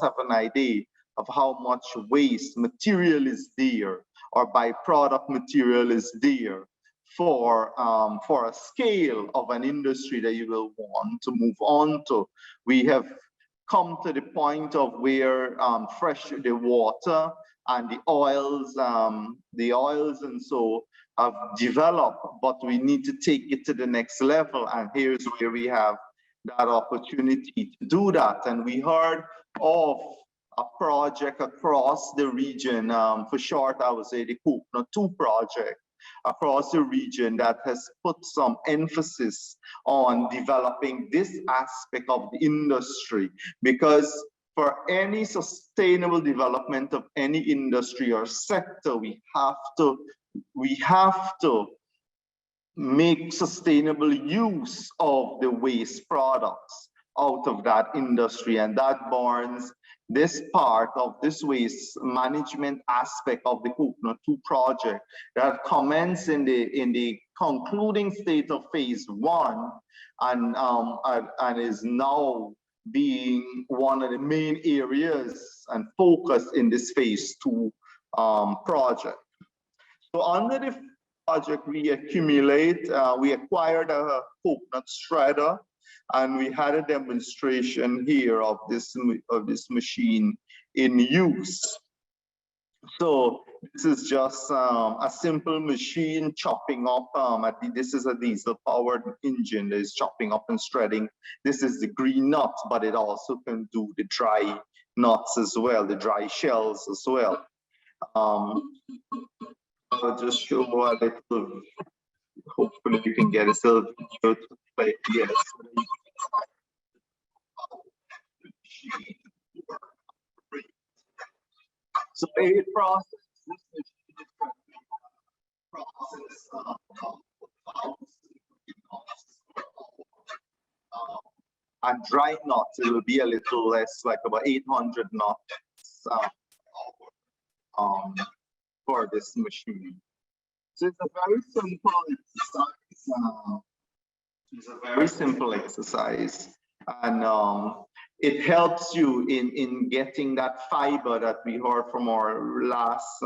have an idea of how much waste material is there or byproduct material is there for a scale of an industry that you will want to move on to. We have come to the point of where the water and the oils and so have developed, but we need to take it to the next level. And here's where we have that opportunity to do that. And we heard of a project across the region, for short, I would say the Coconut 2 project, across the region that has put some emphasis on developing this aspect of the industry, because for any sustainable development of any industry or sector, we have to make sustainable use of the waste products out of that industry, and that burns this part of this waste management aspect of the Coconut 2 project that commenced in the concluding state of phase 1 and is now being one of the main areas and focus in this phase 2 project. So under the project, we acquired a coconut shredder, and we had a demonstration here of this machine in use. So this is just a simple machine chopping up. This is a diesel-powered engine that is chopping up and shredding. This is the green nuts, but it also can do the dry nuts as well, the dry shells as well. I'll just show a little. Hopefully, you can get a little video to play. Yes. So a process, and dry nuts, it will be a little less, like about 800 nuts for this machine. So it's a very simple exercise. And it helps you in getting that fiber that we heard from our last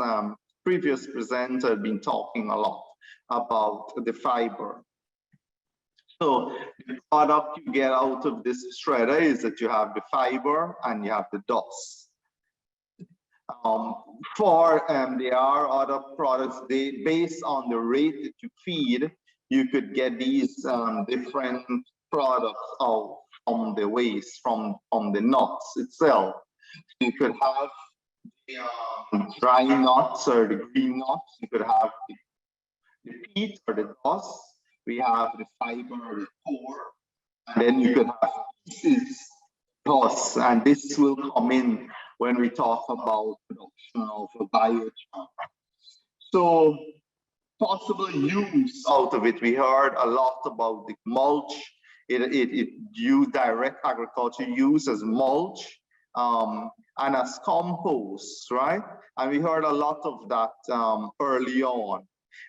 previous presenter, been talking a lot about the fiber. So the product you get out of this shredder is that you have the fiber and you have the dust. There are other products, based on the rate that you feed, you could get these different products out from the waste, from the nuts itself. You could have the dry nuts or the green nuts. You could have the peat or the dust. We have the fiber or the core. And then you could have pieces dust. And this will come in when we talk about production of a biochar. So possible use out of it, we heard a lot about the mulch. It used direct agriculture use as mulch and as compost, right? And we heard a lot of that early on.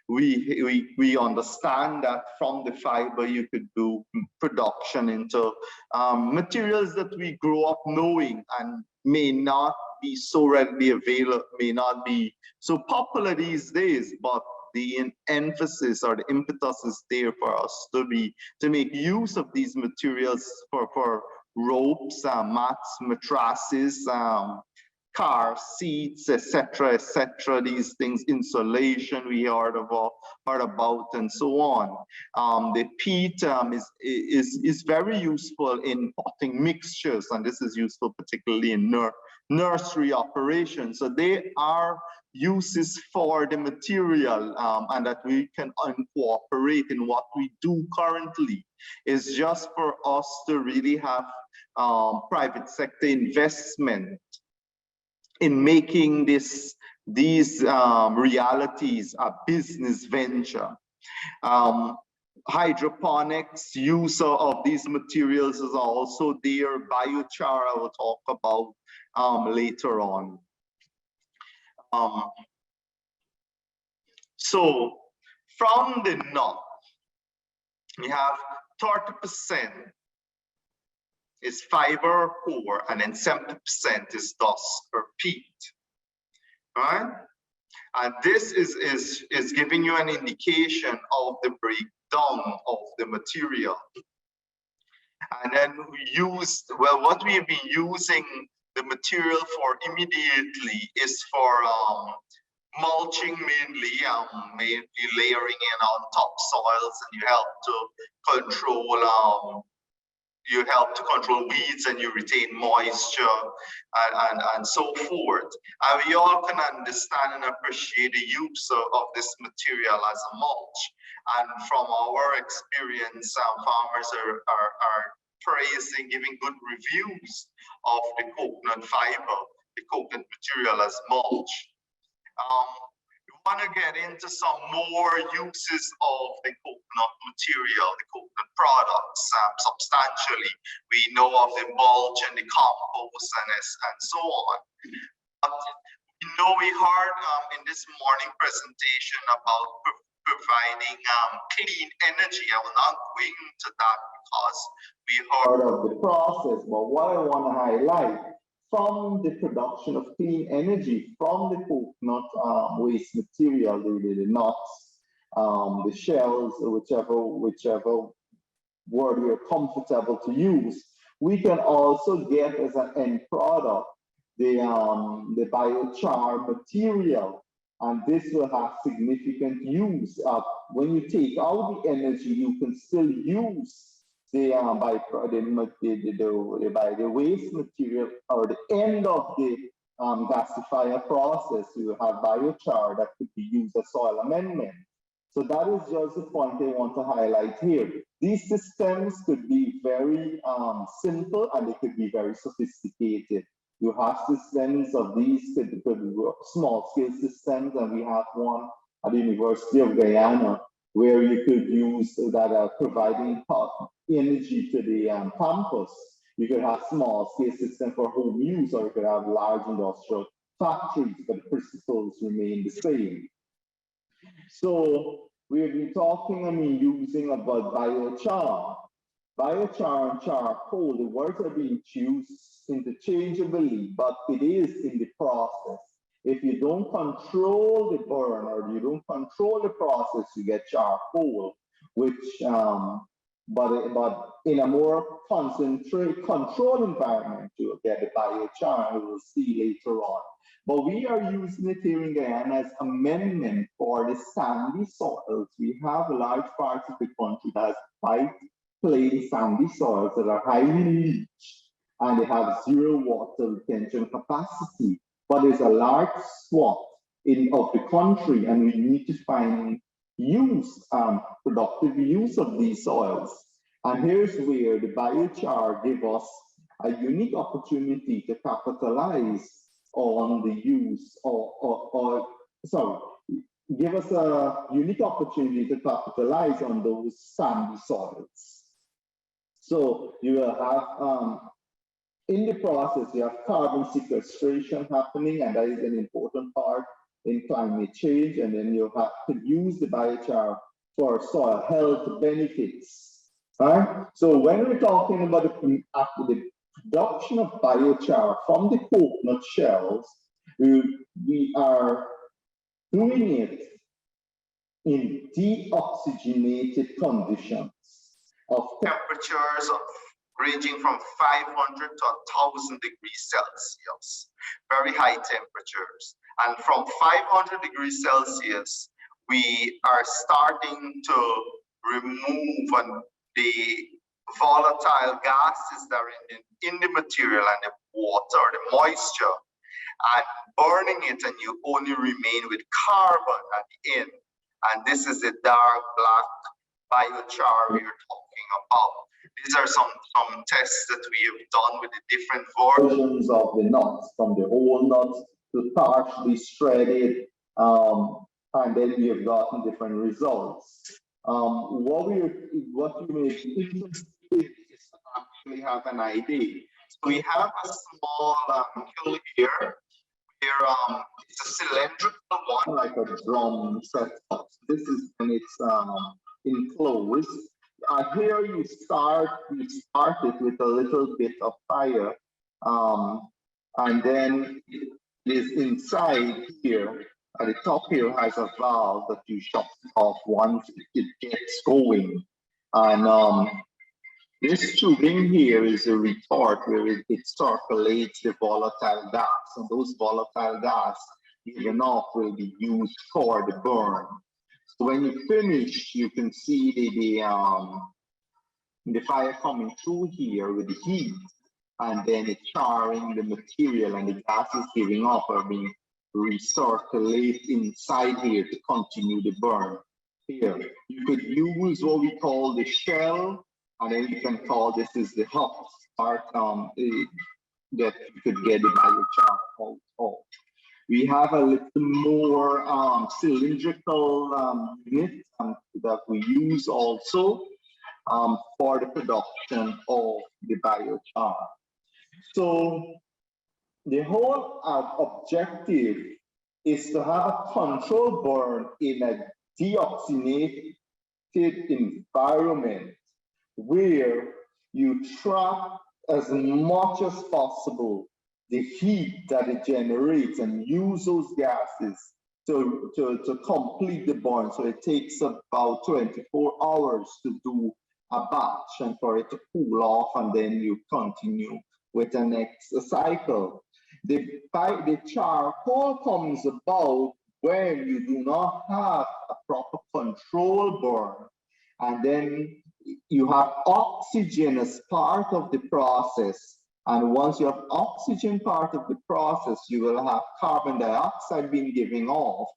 We understand that from the fiber you could do production into materials that we grew up knowing and may not be so readily available, may not be so popular these days, but the emphasis or the impetus is there for us to make use of these materials for ropes, mats, mattresses, car seats, etc., etc. These things, insulation we heard about, and so on. The peat is very useful in potting mixtures, and this is useful particularly in nursery operations. So they are uses for the material, and that we can incorporate in what we do currently. Is just for us to really have private sector investment in making these realities a business venture. Hydroponics, use of these materials is also there. Biochar I will talk about later on. So from the nut, we have 30% is fiber or core, and then 70% is dust or peat. All right? And this is giving you an indication of the breakdown of the material. And then we used, well, what we've been using the material for immediately is for mulching mainly, layering in on topsoils, and you help to control weeds, and you retain moisture and so forth. And we all can understand and appreciate the use of this material as a mulch. And from our experience, farmers are praising, giving good reviews of the coconut fiber, the coconut material as mulch. We want to get into some more uses of the coconut material, the coconut products substantially. We know of the mulch and the compost and so on. But we know we heard in this morning presentation about providing clean energy. I will not go into that because we heard of the process, but what I want to highlight from the production of clean energy from the coconut waste material, the nuts, the shells, whichever word you're comfortable to use, we can also get as an end product the biochar material, and this will have significant use. When you take out the energy, you can still use the waste material, or the end of the gasifier process. You have biochar that could be used as soil amendment. So that is just the point I want to highlight here. These systems could be very simple, and they could be very sophisticated. You have systems of these could small scale systems, and we have one at the University of Guyana where you could use that are providing energy to the campus. You could have small scale system for home use, or you could have large industrial factories, but the principles remain the same. So we've been talking, using about biochar. biochar and charcoal, the words are being used interchangeably, but it is in the process. If you don't control the burn or you don't control the process, you get charcoal, which, but in a more concentrated, controlled environment, you'll get the biochar, we'll see later on. But we are using it here in Guyana as amendment for the sandy soils. We have large parts of the country that has white, plain, sandy soils that are highly leached and they have zero water retention capacity. But there's a large swath of the country, and we need to find productive use of these soils. And here's where the biochar gives us a unique opportunity to capitalize on the use, give us a unique opportunity to capitalize on those sandy soils. So you will have, in the process, you have carbon sequestration happening, and that is an important part in climate change. And then you have to use the biochar for soil health benefits. Right? So when we're talking about the production of biochar from the coconut shells, we are doing it in deoxygenated conditions of temperatures ranging from 500 to 1,000 degrees Celsius, very high temperatures. And from 500 degrees Celsius, we are starting to remove the volatile gases that are in the material and the water, the moisture, and burning it, and you only remain with carbon at the end. And this is the dark black biochar we are talking about. These are some tests that we have done with the different versions of the nuts, from the whole nuts to partially shredded, and then we have gotten different results. What you may be interested in is to actually have an idea. So we have a small kiln here, where it's a cylindrical one, like a drum setup. This is when it's enclosed. Here you start it with a little bit of fire, and then it is inside here. At the top here has a valve that you shut off once it gets going. And this tubing here is a retort where it circulates the volatile gas, and those volatile gas given off will be used for the burn. So when you finish, you can see the fire coming through here with the heat, and then it's charring the material, and the gases giving off are being recirculated inside here to continue the burn. Here, you could use what we call the shell, and then you can call this is the husk part that you could get the biochar out of. We have a little more cylindrical unit that we use also for the production of the biochar. So the whole objective is to have a controlled burn in a deoxygenated environment where you trap as much as possible the heat that it generates and use those gases to complete the burn. So it takes about 24 hours to do a batch and for it to cool off, and then you continue with the next cycle. The charcoal comes about when you do not have a proper control burn, and then you have oxygen as part of the process. And once you have oxygen part of the process, you will have carbon dioxide being given off,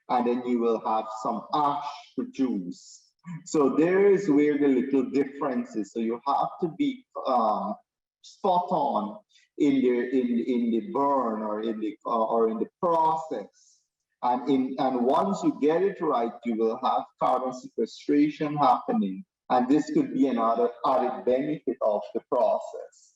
and then you will have some ash produced. So there is where the little difference is. So you have to be spot on in the burn or in the process. And once you get it right, you will have carbon sequestration happening. And this could be another added benefit of the process.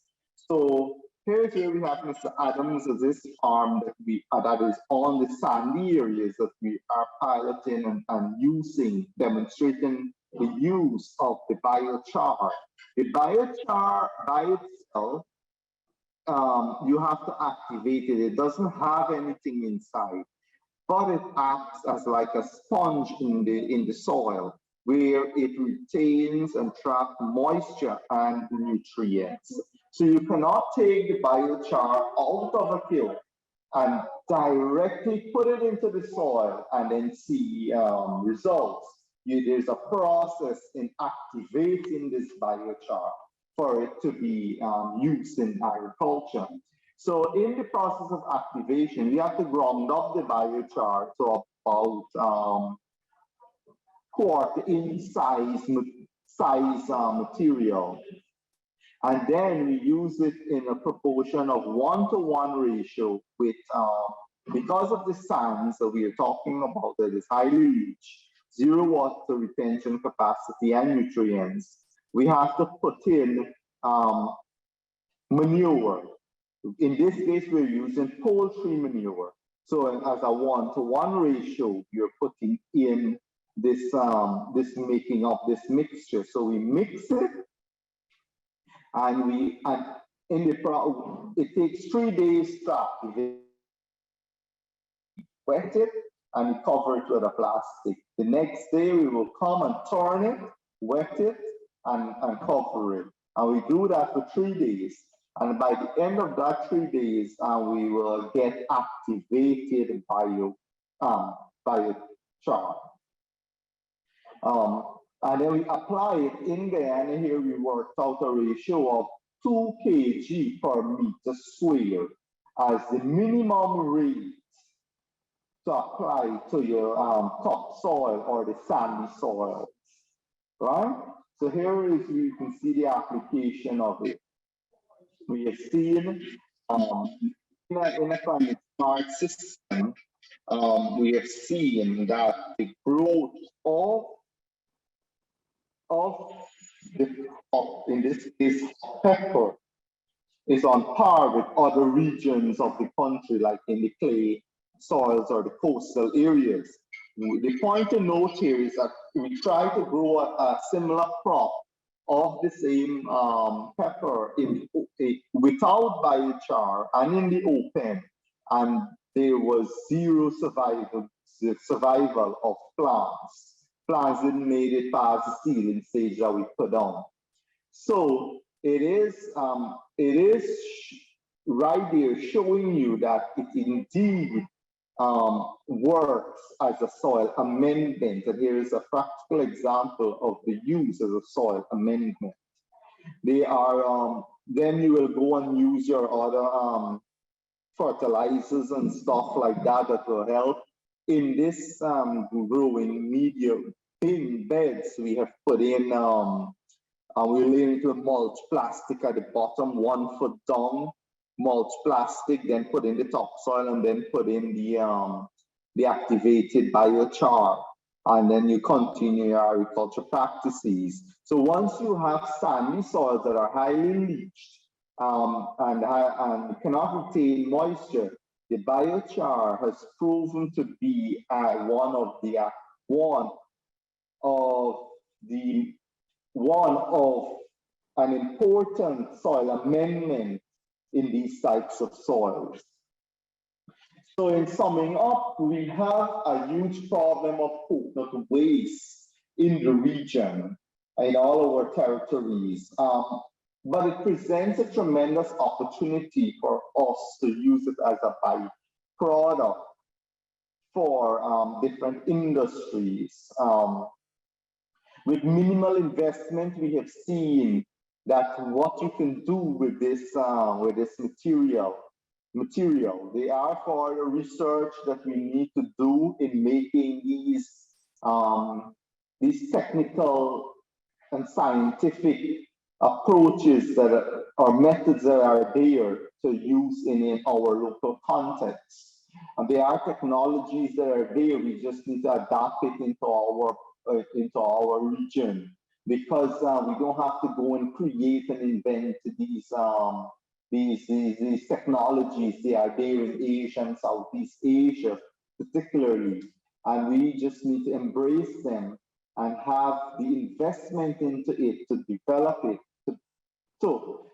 So here's where we have Mr. Adams as this farm that is on the sandy areas that we are piloting and using, demonstrating the use of the biochar. The biochar by itself, you have to activate it. It doesn't have anything inside, but it acts as like a sponge in the soil, where it retains and traps moisture and nutrients. So you cannot take the biochar out of a kiln and directly put it into the soil and then see results. There's a process in activating this biochar for it to be used in agriculture. So in the process of activation, we have to ground up the biochar to about quarter-inch size material. And then we use it in a proportion of 1-to-1 ratio with, because of the sands that we are talking about that is highly rich, 0 water retention capacity and nutrients, we have to put in manure. In this case, we're using poultry manure. So as a 1-to-1 ratio, you're putting in this, making up this mixture. So we mix it, and it takes 3 days to activate. Wet it and cover it with a plastic. The next day we will come and turn it, wet it, and cover it. And we do that for 3 days. And by the end of that 3 days, we will get activated biochar. And then we apply it in Guyana. Here we worked out a ratio of 2 kg per meter square as the minimum rate to apply to your topsoil or the sandy soil, right? So here is where you can see the application of it. We have seen in a climate smart system, we have seen that the growth in this case, pepper, is on par with other regions of the country, like in the clay soils or the coastal areas. The point to note here is that we try to grow a similar crop of the same pepper without biochar and in the open, and there was zero survival of plants. Plants didn't make it past the seedling stage that we put on. So it is right there showing you that it indeed works as a soil amendment. And here is a practical example of the use as a soil amendment. They are, then you will go and use your other fertilizers and stuff like that that will help. In this growing medium, in beds, we have put in, we lay into a mulch plastic at the bottom, 1 foot down, mulch plastic, then put in the topsoil, and then put in the activated biochar, and then you continue your agriculture practices. So once you have sandy soils that are highly leached and cannot retain moisture, the biochar has proven to be one of an important soil amendment in these types of soils. So in summing up, we have a huge problem of coconut waste in the region, in all our territories. But it presents a tremendous opportunity for us to use it as a byproduct for different industries. With minimal investment, we have seen that what you can do with this material. They are for the research that we need to do in making these technical and scientific approaches or methods that are there to use in our local context. And there are technologies that are there. We just need to adapt it into our region, because we don't have to go and create and invent these technologies. They are there in Asia and Southeast Asia particularly, and we just need to embrace them and have the investment into it to develop it, So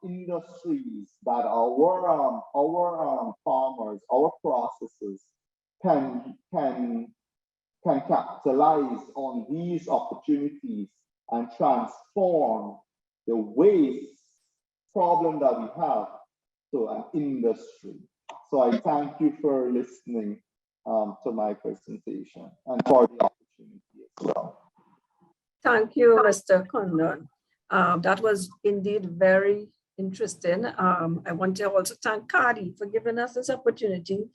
industries that our farmers, our processors can capitalize on these opportunities and transform the waste problem that we have to an industry. So I thank you for listening to my presentation and for the opportunity as well. Thank you, Mr. Kundun. That was indeed very interesting. I want to also thank CARDI for giving us this opportunity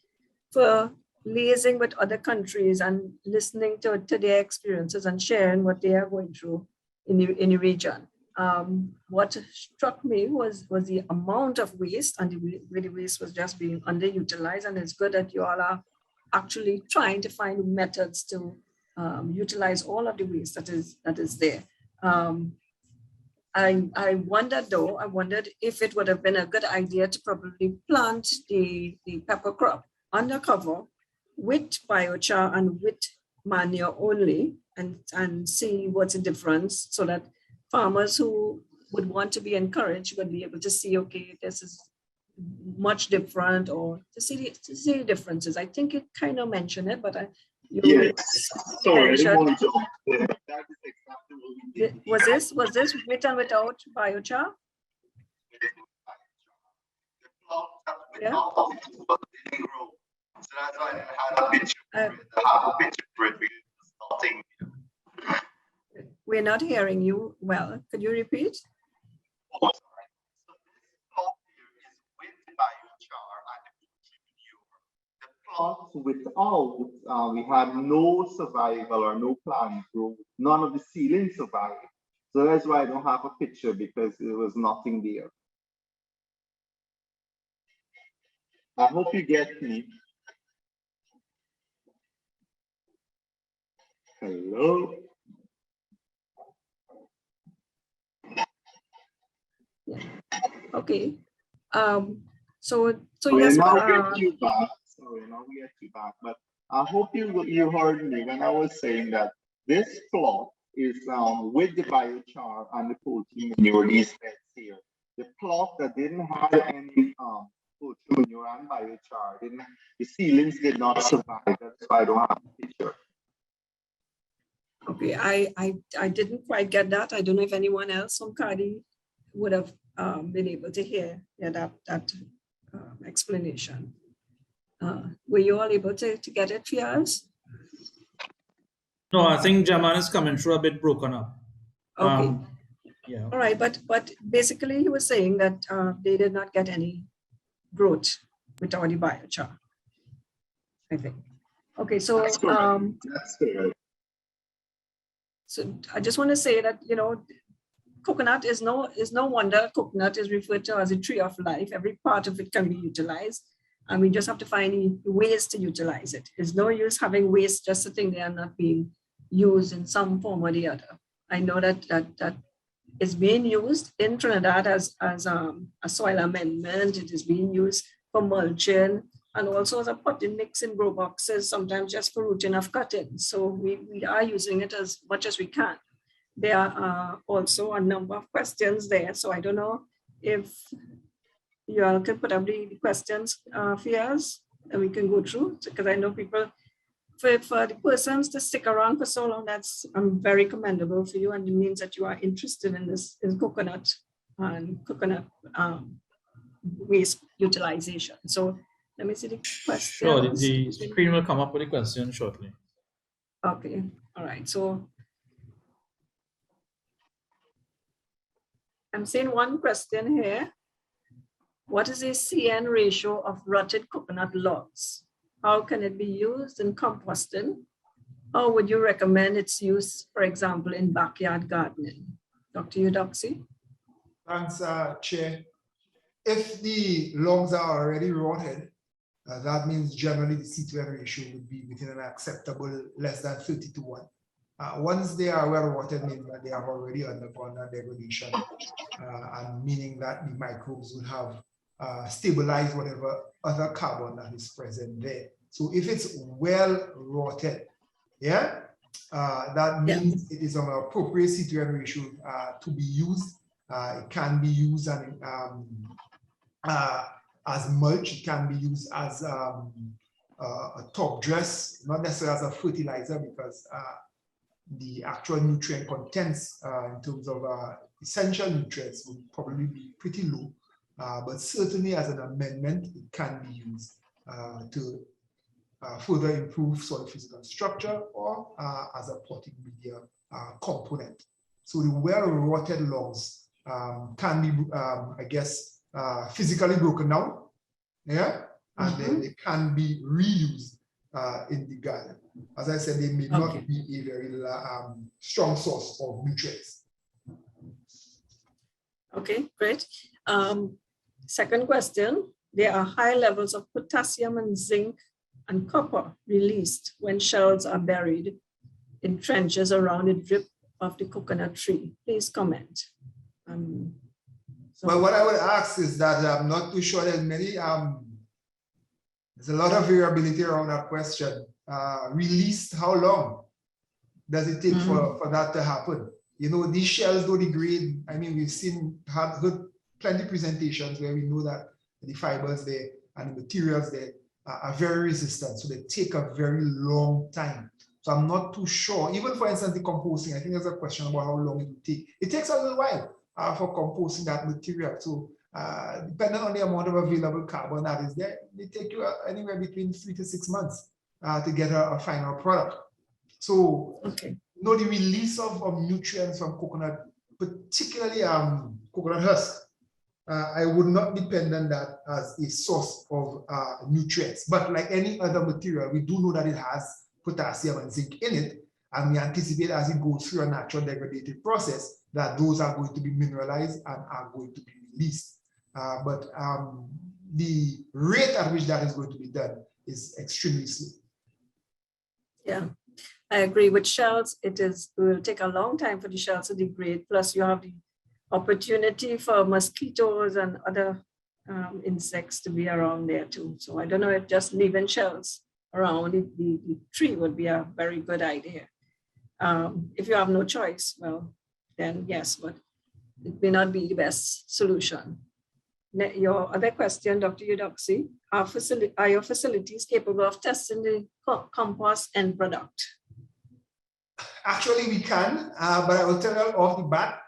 for liaising with other countries and listening to their experiences and sharing what they are going through in the region. What struck me was the amount of waste, and the way the waste was just being underutilized. And it's good that you all are actually trying to find methods to utilize all of the waste that is there. I wondered if it would have been a good idea to probably plant the pepper crop undercover with biochar and with manure only, and see what's the difference, so that farmers who would want to be encouraged would be able to see, okay, this is much different, or to see the differences. I think you kind of mentioned it, but yes, sorry, I want to. That is exactly what we did. Was this with and without biochar? Yeah. So that's why I had a picture for it. Nothing. We're not hearing you well. Could you repeat? Oh, sorry. So this plot here is with biochar and the plot without, we had no survival or no plant growth. None of the seedlings survived. So that's why I don't have a picture, because there was nothing there. I hope you get me. Hello. Yeah. Okay. So yes. now get you back. Sorry, now we get you back. But I hope you heard me when I was saying that this plot is with the biochar and the protein manure, these beds here. The plot that didn't have any protein manure and biochar, the seedlings did not survive. That's why I don't have a picture. Okay, I didn't quite get that. I don't know if anyone else from CARDI would have been able to hear that explanation. Were you all able to get it, Fiaz? No, I think Jhaman is coming through a bit broken up. Okay. Yeah. All right, but basically he was saying that they did not get any growth without the biochar, I think. Okay, so That's correct. So I just want to say that, coconut is no wonder coconut is referred to as a tree of life. Every part of it can be utilized, and we just have to find ways to utilize it. There's no use having waste just sitting there and not being used in some form or the other. I know that is being used in Trinidad as a soil amendment. It is being used for mulching, and also as a potting mix in grow boxes, sometimes just for rooting of cuttings. So we are using it as much as we can. There are also a number of questions there. So I don't know if you all can put up the questions for us, and we can go through, because I know people, for the persons to stick around for so long, that's very commendable for you, and it means that you are interested in this, in coconut and coconut waste utilization. So let me see the questions. Sure, the screen will come up with the question shortly. Okay, all right. So I'm seeing one question here. What is the CN ratio of rotted coconut logs? How can it be used in composting? Or would you recommend its use, for example, in backyard gardening? Dr. Eudoxie? Thanks, Chair. If the logs are already rotted, that means generally the C2N ratio would be within an acceptable less than 30 to 1. Once they are well rotted, meaning that they have already undergone that degradation, and meaning that the microbes would have stabilized whatever other carbon that is present there. So if it's well rotted, that means it is an appropriate C2N ratio to be used, It can be used as mulch. It can be used as a top dress, not necessarily as a fertilizer, because the actual nutrient contents in terms of essential nutrients would probably be pretty low. But certainly as an amendment, it can be used to further improve soil physical structure, or as a potting media component. So the well-rotted logs can be, I guess, physically broken down, yeah, and then they can be reused in the garden. As I said, they may not be a very strong source of nutrients. Okay, great. Second question, there are high levels of potassium and zinc and copper released when shells are buried in trenches around the drip of the coconut tree. Please comment. Well, what I would ask is that I'm not too sure there's many, there's a lot of variability around that question. Released, how long does it take for that to happen? You know, these shells don't degrade. I mean, we've heard plenty of presentations where we know that the fibers there and the materials there are very resistant. So they take a very long time. So I'm not too sure. Even for instance, the composting, I think there's a question about how long it will take. It takes a little while for composting that material. So depending on the amount of available carbon that is there, it take you anywhere between 3 to 6 months to get a final product. So you know, the release of nutrients from coconut, particularly coconut husk, I would not depend on that as a source of nutrients. But like any other material, we do know that it has potassium and zinc in it, and we anticipate as it goes through a natural degradative process that those are going to be mineralized and are going to be released. But the rate at which that is going to be done is extremely slow. Yeah, I agree with shells. It will take a long time for the shells to degrade. Plus, you have the opportunity for mosquitoes and other insects to be around there too. So I don't know if just leaving shells around the tree would be a very good idea. If you have no choice, well, then yes, but it may not be the best solution. Your other question, Dr. Eudoxie, are your facilities capable of testing the compost end product? Actually, we can, but I will tell you off the bat,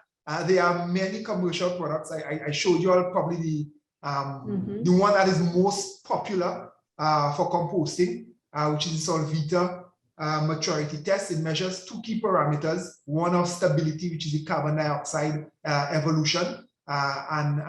there are many commercial products. I showed you all probably the one that is most popular for composting, which is the Solvita maturity test. It measures 2 key parameters, one of stability, which is the carbon dioxide evolution, and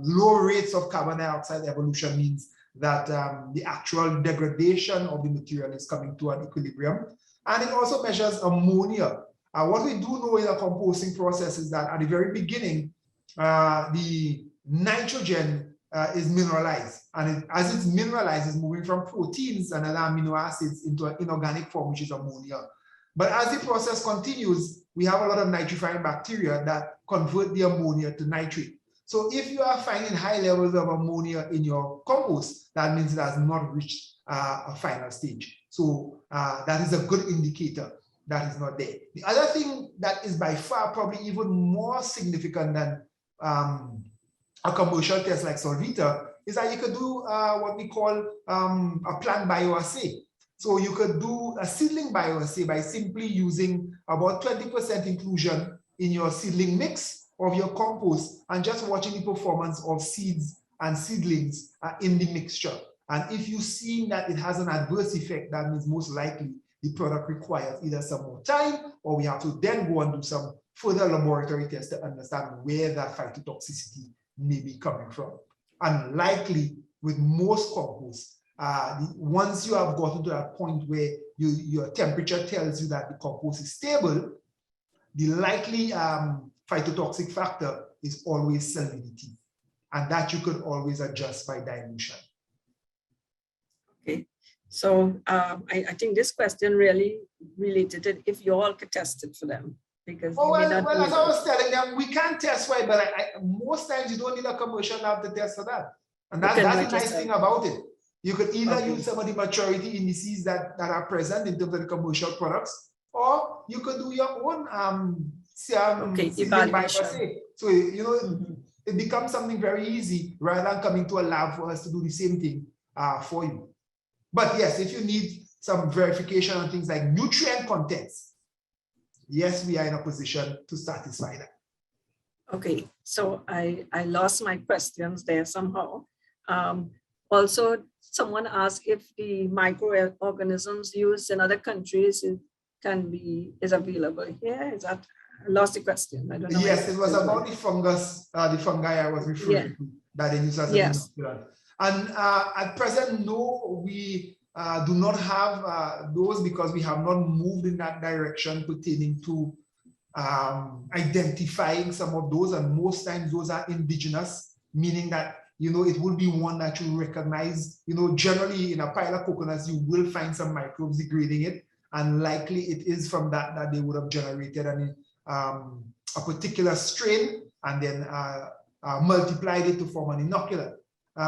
low rates of carbon dioxide evolution means that the actual degradation of the material is coming to an equilibrium. And it also measures ammonia. What we do know in the composting process is that at the very beginning, the nitrogen is mineralized, and as it's mineralized, it's moving from proteins and other amino acids into an inorganic form, which is ammonia. But as the process continues, we have a lot of nitrifying bacteria that convert the ammonia to nitrate. So if you are finding high levels of ammonia in your compost, that means it has not reached a final stage. So that is a good indicator that is not there. The other thing that is by far probably even more significant than a commercial test like Solvita is that you could do what we call a plant bioassay. So you could do a seedling bioassay by simply using about 20% inclusion in your seedling mix of your compost and just watching the performance of seeds and seedlings in the mixture. And if you see that it has an adverse effect, that means most likely the product requires either some more time, or we have to then go and do some further laboratory tests to understand where that phytotoxicity may be coming from. And likely with most compost, once you have gotten to that point where your temperature tells you that the compost is stable, the likely phytotoxic factor is always salinity, and that you could always adjust by dilution. Okay, so I think this question really related to if you all could test it for them. Because well, as I was telling them, we can test for it, but most times you don't need a commercial lab to test for that. And that's the nice thing about it. You could either use some of the maturity indices that are present in terms of the commercial products, or you could do your own evaluation. So, you know, it becomes something very easy rather than coming to a lab for us to do the same thing for you. But yes, if you need some verification on things like nutrient contents, yes, we are in a position to satisfy that. Okay, so I lost my questions there somehow. Also, someone asked if the microorganisms used in other countries is available here. Is that, I lost the question. I don't know. Yes, it was about the fungus, the fungi I was referring to that they use as an inoculant. And at present, no, we do not have those because we have not moved in that direction pertaining to identifying some of those, and most times those are indigenous, meaning that, you know, it will be one that you recognize. You know, generally in a pile of coconuts, you will find some microbes degrading it, and likely it is from that they would have generated a particular strain and then multiplied it to form an inoculant.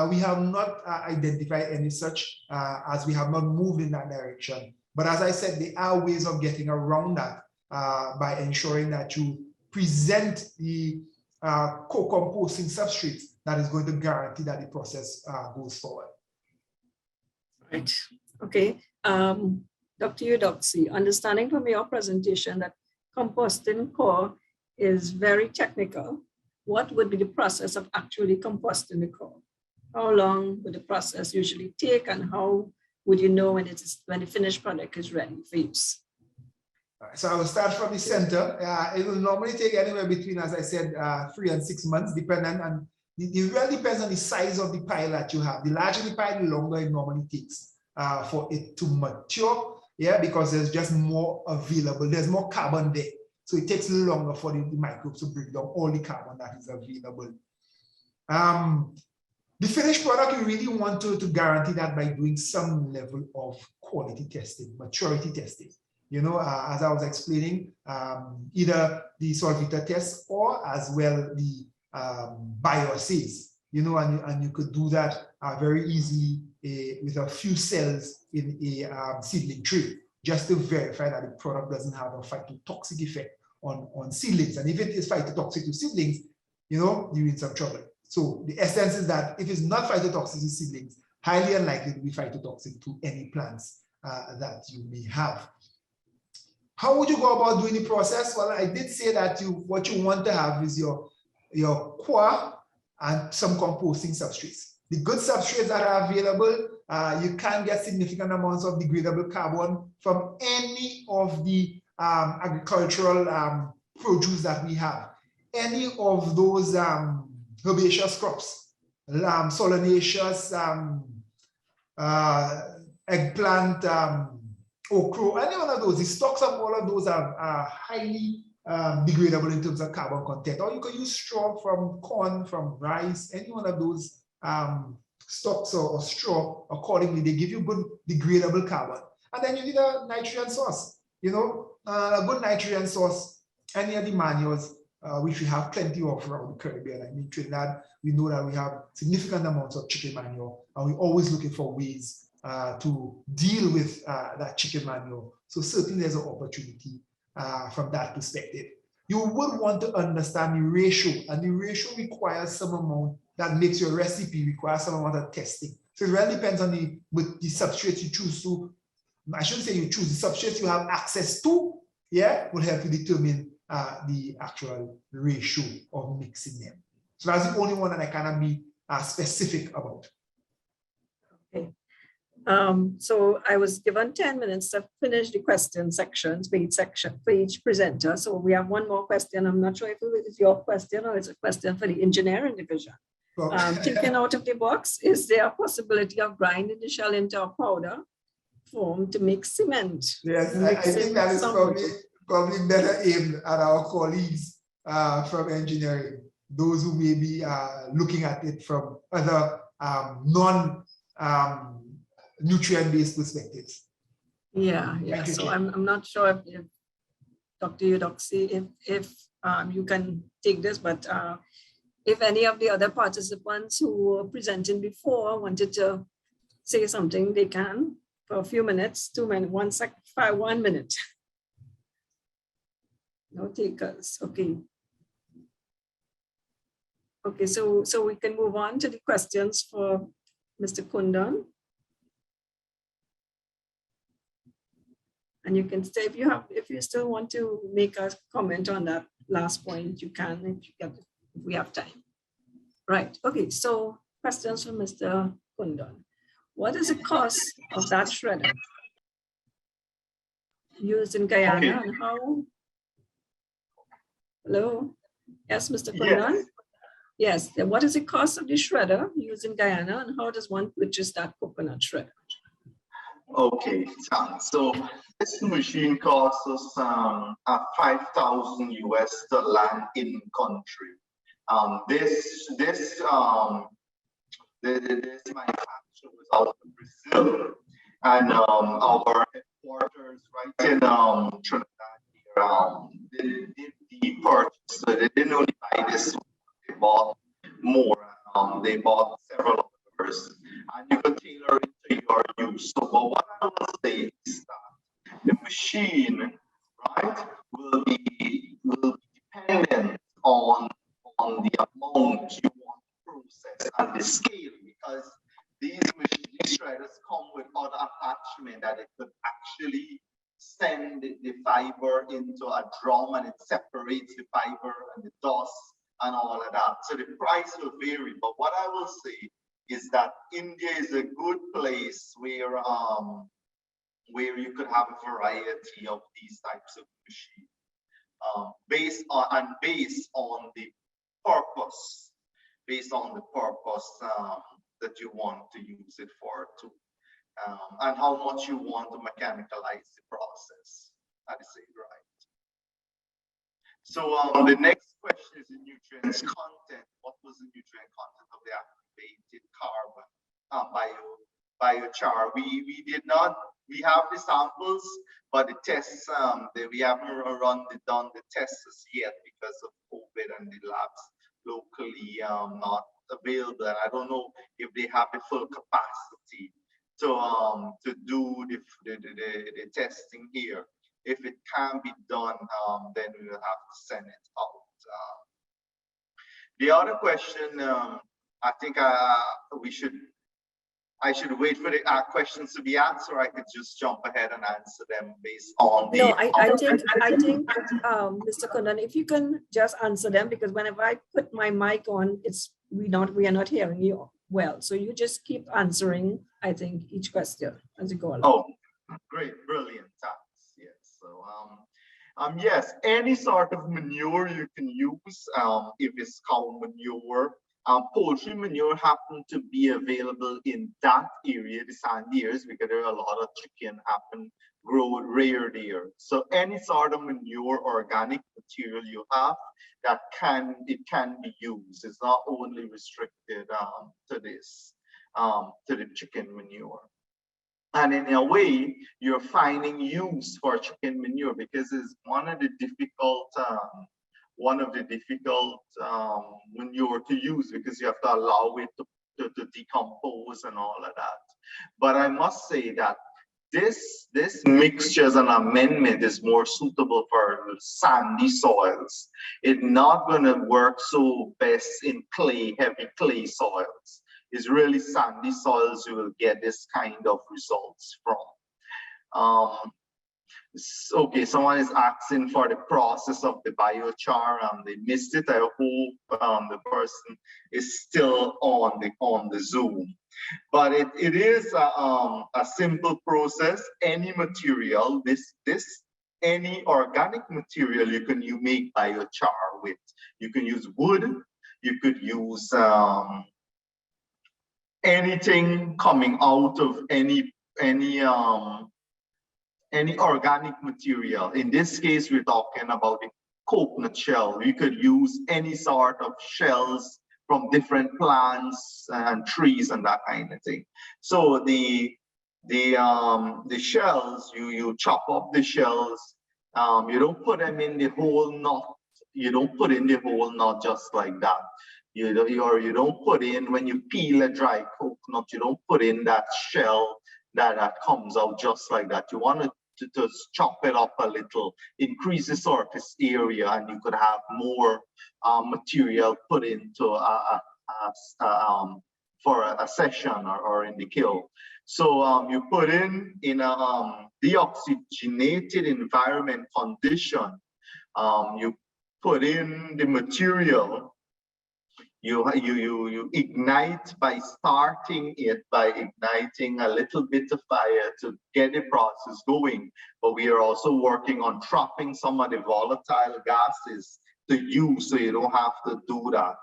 We have not identified any such as we have not moved in that direction. But as I said, there are ways of getting around that by ensuring that you present the co-composting substrates that is going to guarantee that the process goes forward. Right. Okay. Dr. Eudoxie, understanding from your presentation that composting core is very technical, what would be the process of actually composting the core? How long would the process usually take, and how would you know when the finished product is ready for use? So I will start from the center. It will normally take anywhere between, as I said, 3 and 6 months, depending on, it really depends on the size of the pile that you have. The larger the pile, the longer it normally takes for it to mature, because there's just more available, there's more carbon there. So it takes longer for the microbes to break down all the carbon that is available. The finished product, you really want to guarantee that by doing some level of quality testing, maturity testing. You know, as I was explaining, either the Solvita test or as well the bioassays, you know, and you could do that very easily with a few cells in a seedling tray, just to verify that the product doesn't have a phytotoxic effect on seedlings. And if it is phytotoxic to seedlings, you know, you're in some trouble. So the essence is that if it's not phytotoxic to seedlings, highly unlikely to be phytotoxic to any plants that you may have. How would you go about doing the process? Well, I did say that what you want to have is your core and some composting substrates. The good substrates that are available, you can get significant amounts of degradable carbon from any of the agricultural produce that we have. Any of those herbaceous crops, solanaceous, eggplant, okra, any one of those, the stocks of all of those are highly degradable in terms of carbon content. Or you could use straw from corn, from rice, any one of those stocks or straw. Accordingly, they give you good degradable carbon. And then you need a nitrogen source, you know, a good nitrogen source, any of the manures, which we have plenty of around the Caribbean. I mean, Trinidad, we know that we have significant amounts of chicken manure, and we're always looking for ways to deal with that chicken manure. So certainly there's an opportunity from that perspective. You would want to understand the ratio, and the ratio requires some amount that makes your recipe require some amount of testing. So it really depends on the substrates you choose to, I shouldn't say you choose, the substrates you have access to, will help you determine the actual ratio of mixing them. So that's the only one that I cannot be specific about. Okay. So I was given 10 minutes to finish the question sections for each presenter. So we have one more question. I'm not sure if it is your question or it's a question for the engineering division. Thinking out of the box, is there a possibility of grinding the shell into a powder form to make cement? Yes, I think that is probably better aimed at our colleagues from engineering, those who may be looking at it from other non-nutrient-based perspectives. Yeah. So I'm not sure if Dr. Eudoxie, if you can take this, but if any of the other participants who were presenting before wanted to say something, they can for a few minutes, 2 minutes, 1 minute. No takers. Okay. Okay, so we can move on to the questions for Mr. Kundun. And you can say if you still want to make a comment on that last point, you can if we have time. Right. Okay. So questions from Mr. Kundun. What is the cost of that shredder used in Guyana and how? Hello. Yes, Mr. Kundun. Yes. What is the cost of the shredder used in Guyana and how does one purchase that coconut shredder? Okay, so this machine costs us 5,000 US to land in country. This manufacturer was out of Brazil, and our headquarters right in Trinidad they did the purchase. So they didn't only buy this one, they bought more. They bought several others, and you can tailor it to your use. So, but what I will say is that the machine, right, will be dependent on the amount you want to process and the scale, because these shredders come with other attachment that it could actually send the fiber into a drum and it separates the fiber and the dust and all of that. So the price will vary, but what I will say is that India is a good place where you could have a variety of these types of machines, based on the purpose, that you want to use it for too, and how much you want to mechanicalize the process at the same right. So the next question is the nutrients content. What was the nutrient content of the activated carbon biochar? We did not. We have the samples, but the tests we haven't done the tests yet because of COVID and the labs locally not available. And I don't know if they have the full capacity to do the testing here. If it can be done, then we will have to send it out. The other question, I think I should wait for the questions to be answered, or I could just jump ahead and answer them based on the. No, I think, Mr. Kundun, if you can just answer them, because whenever I put my mic on, we are not hearing you well. So you just keep answering, I think, each question as you go along. Oh, great, brilliant, thanks. Yes. So yes, any sort of manure you can use, if it's cow manure. Poultry manure happen to be available in that area, the sandy areas, because there are a lot of chicken grow rare there. So any sort of manure, organic material you have, it can be used. It's not only restricted to this, to the chicken manure. And in a way, you're finding use for chicken manure because it's one of the difficult manure to use, because you have to allow it to decompose and all of that. But I must say that this mixture as an amendment is more suitable for sandy soils. It's not going to work so best in heavy clay soils. It's really sandy soils you will get this kind of results from. Okay, someone is asking for the process of the biochar. They missed it. I hope the person is still on the Zoom. But it is a simple process. Any material, any organic material you make biochar with. You can use wood. You could use anything coming out of any organic material. In this case, we're talking about the coconut shell. You could use any sort of shells from different plants and trees and that kind of thing. So the shells, you chop up the shells. You don't put them in the whole knot. You don't put in the whole knot just like that. You don't put in, when you peel a dry coconut, you don't put in that shell that comes out just like that. You want to to chop it up a little, increase the surface area, and you could have more material put into for a session or in the kiln. So you put in a deoxygenated environment condition. You put in the material. You ignite by starting it by igniting a little bit of fire to get the process going. But we are also working on trapping some of the volatile gases to use, so you don't have to do that.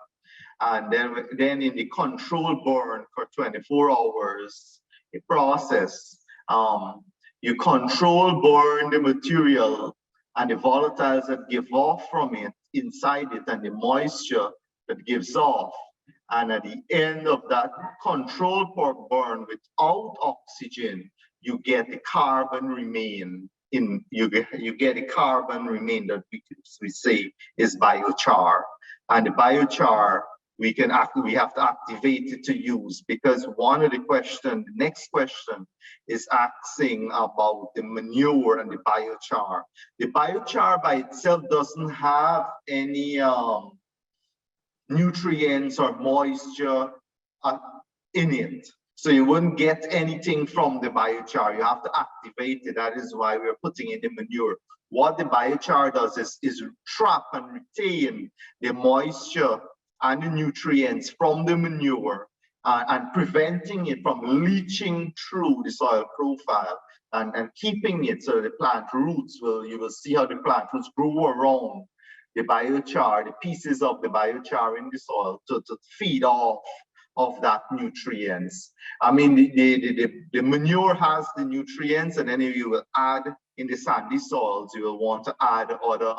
And then in the control burn for 24 hours, the process, you control burn the material and the volatiles that give off from it inside it, and the moisture that gives off. And at the end of that control burn without oxygen, you get the carbon remain in, you get a carbon remain that we say is biochar. And the biochar, we have to activate it to use, because one of the questions, the next question is asking about the manure and the biochar. The biochar by itself doesn't have any nutrients or moisture in it. So you wouldn't get anything from the biochar. You have to activate it. That is why we're putting in the manure. What the biochar does is trap and retain the moisture and the nutrients from the manure and preventing it from leaching through the soil profile and keeping it so the plant roots you will see how the plant roots grow around the biochar, the pieces of the biochar in the soil to feed off of that nutrients. I mean, the manure has the nutrients, and then you will add in the sandy soils, you will want to add other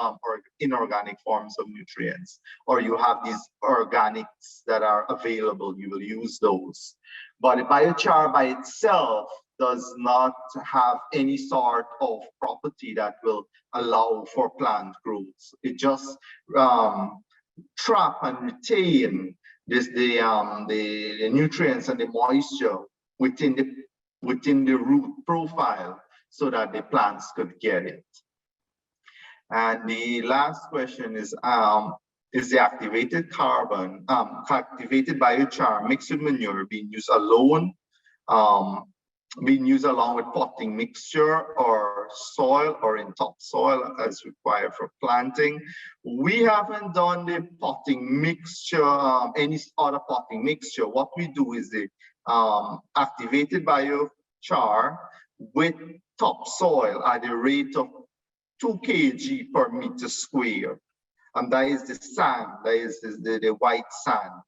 inorganic forms of nutrients, or you have these organics that are available, you will use those. But the biochar by itself does not have any sort of property that will allow for plant growth. It just trap and retain the nutrients and the moisture within the root profile so that the plants could get it. And the last question is the activated carbon, activated biochar mixed with manure being used alone, being used along with potting mixture or soil or in topsoil as required for planting. We haven't done the potting mixture, any other potting mixture. What we do is the activated biochar with topsoil at the rate of 2 kg per meter square. And that is the sand, that is the white sand.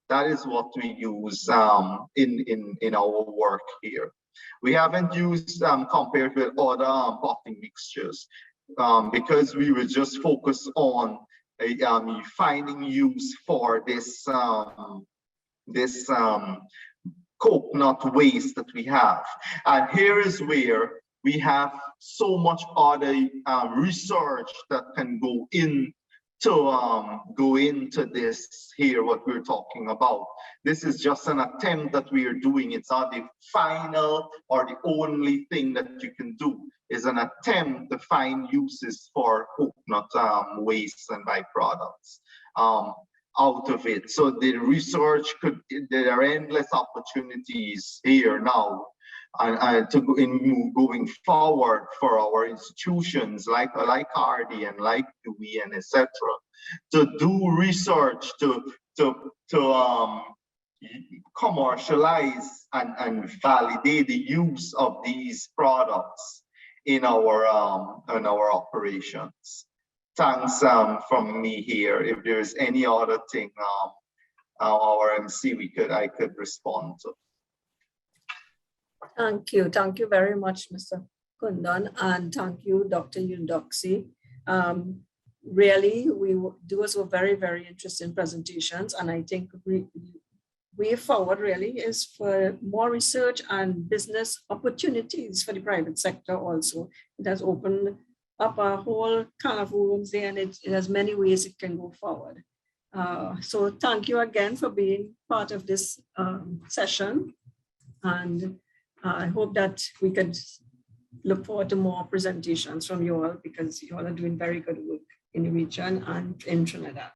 That is what we use in our work here. We haven't used compared with other potting mixtures because we were just focused on finding use for this coconut waste that we have. And here is where we have so much other research that can go into this here, what we're talking about. This is just an attempt that we are doing. It's not the final or the only thing that you can do. It's an attempt to find uses for coconut waste and byproducts out of it. So the research there are endless opportunities here now and going forward for our institutions like CARDI and like DUI and etc. to do research to commercialize and validate the use of these products in our operations. Thanks from me here. If there's any other thing our MC I could respond to. Thank you very much, Mr. Kundun, and thank you, Dr. Eudoxie. Really, those were very, very interesting presentations, and I think way forward really is for more research and business opportunities for the private sector also. It has opened up a whole can of worms there, and it has many ways it can go forward. So thank you again for being part of this session, and I hope that we could look forward to more presentations from you all because you all are doing very good work in the region and in Trinidad.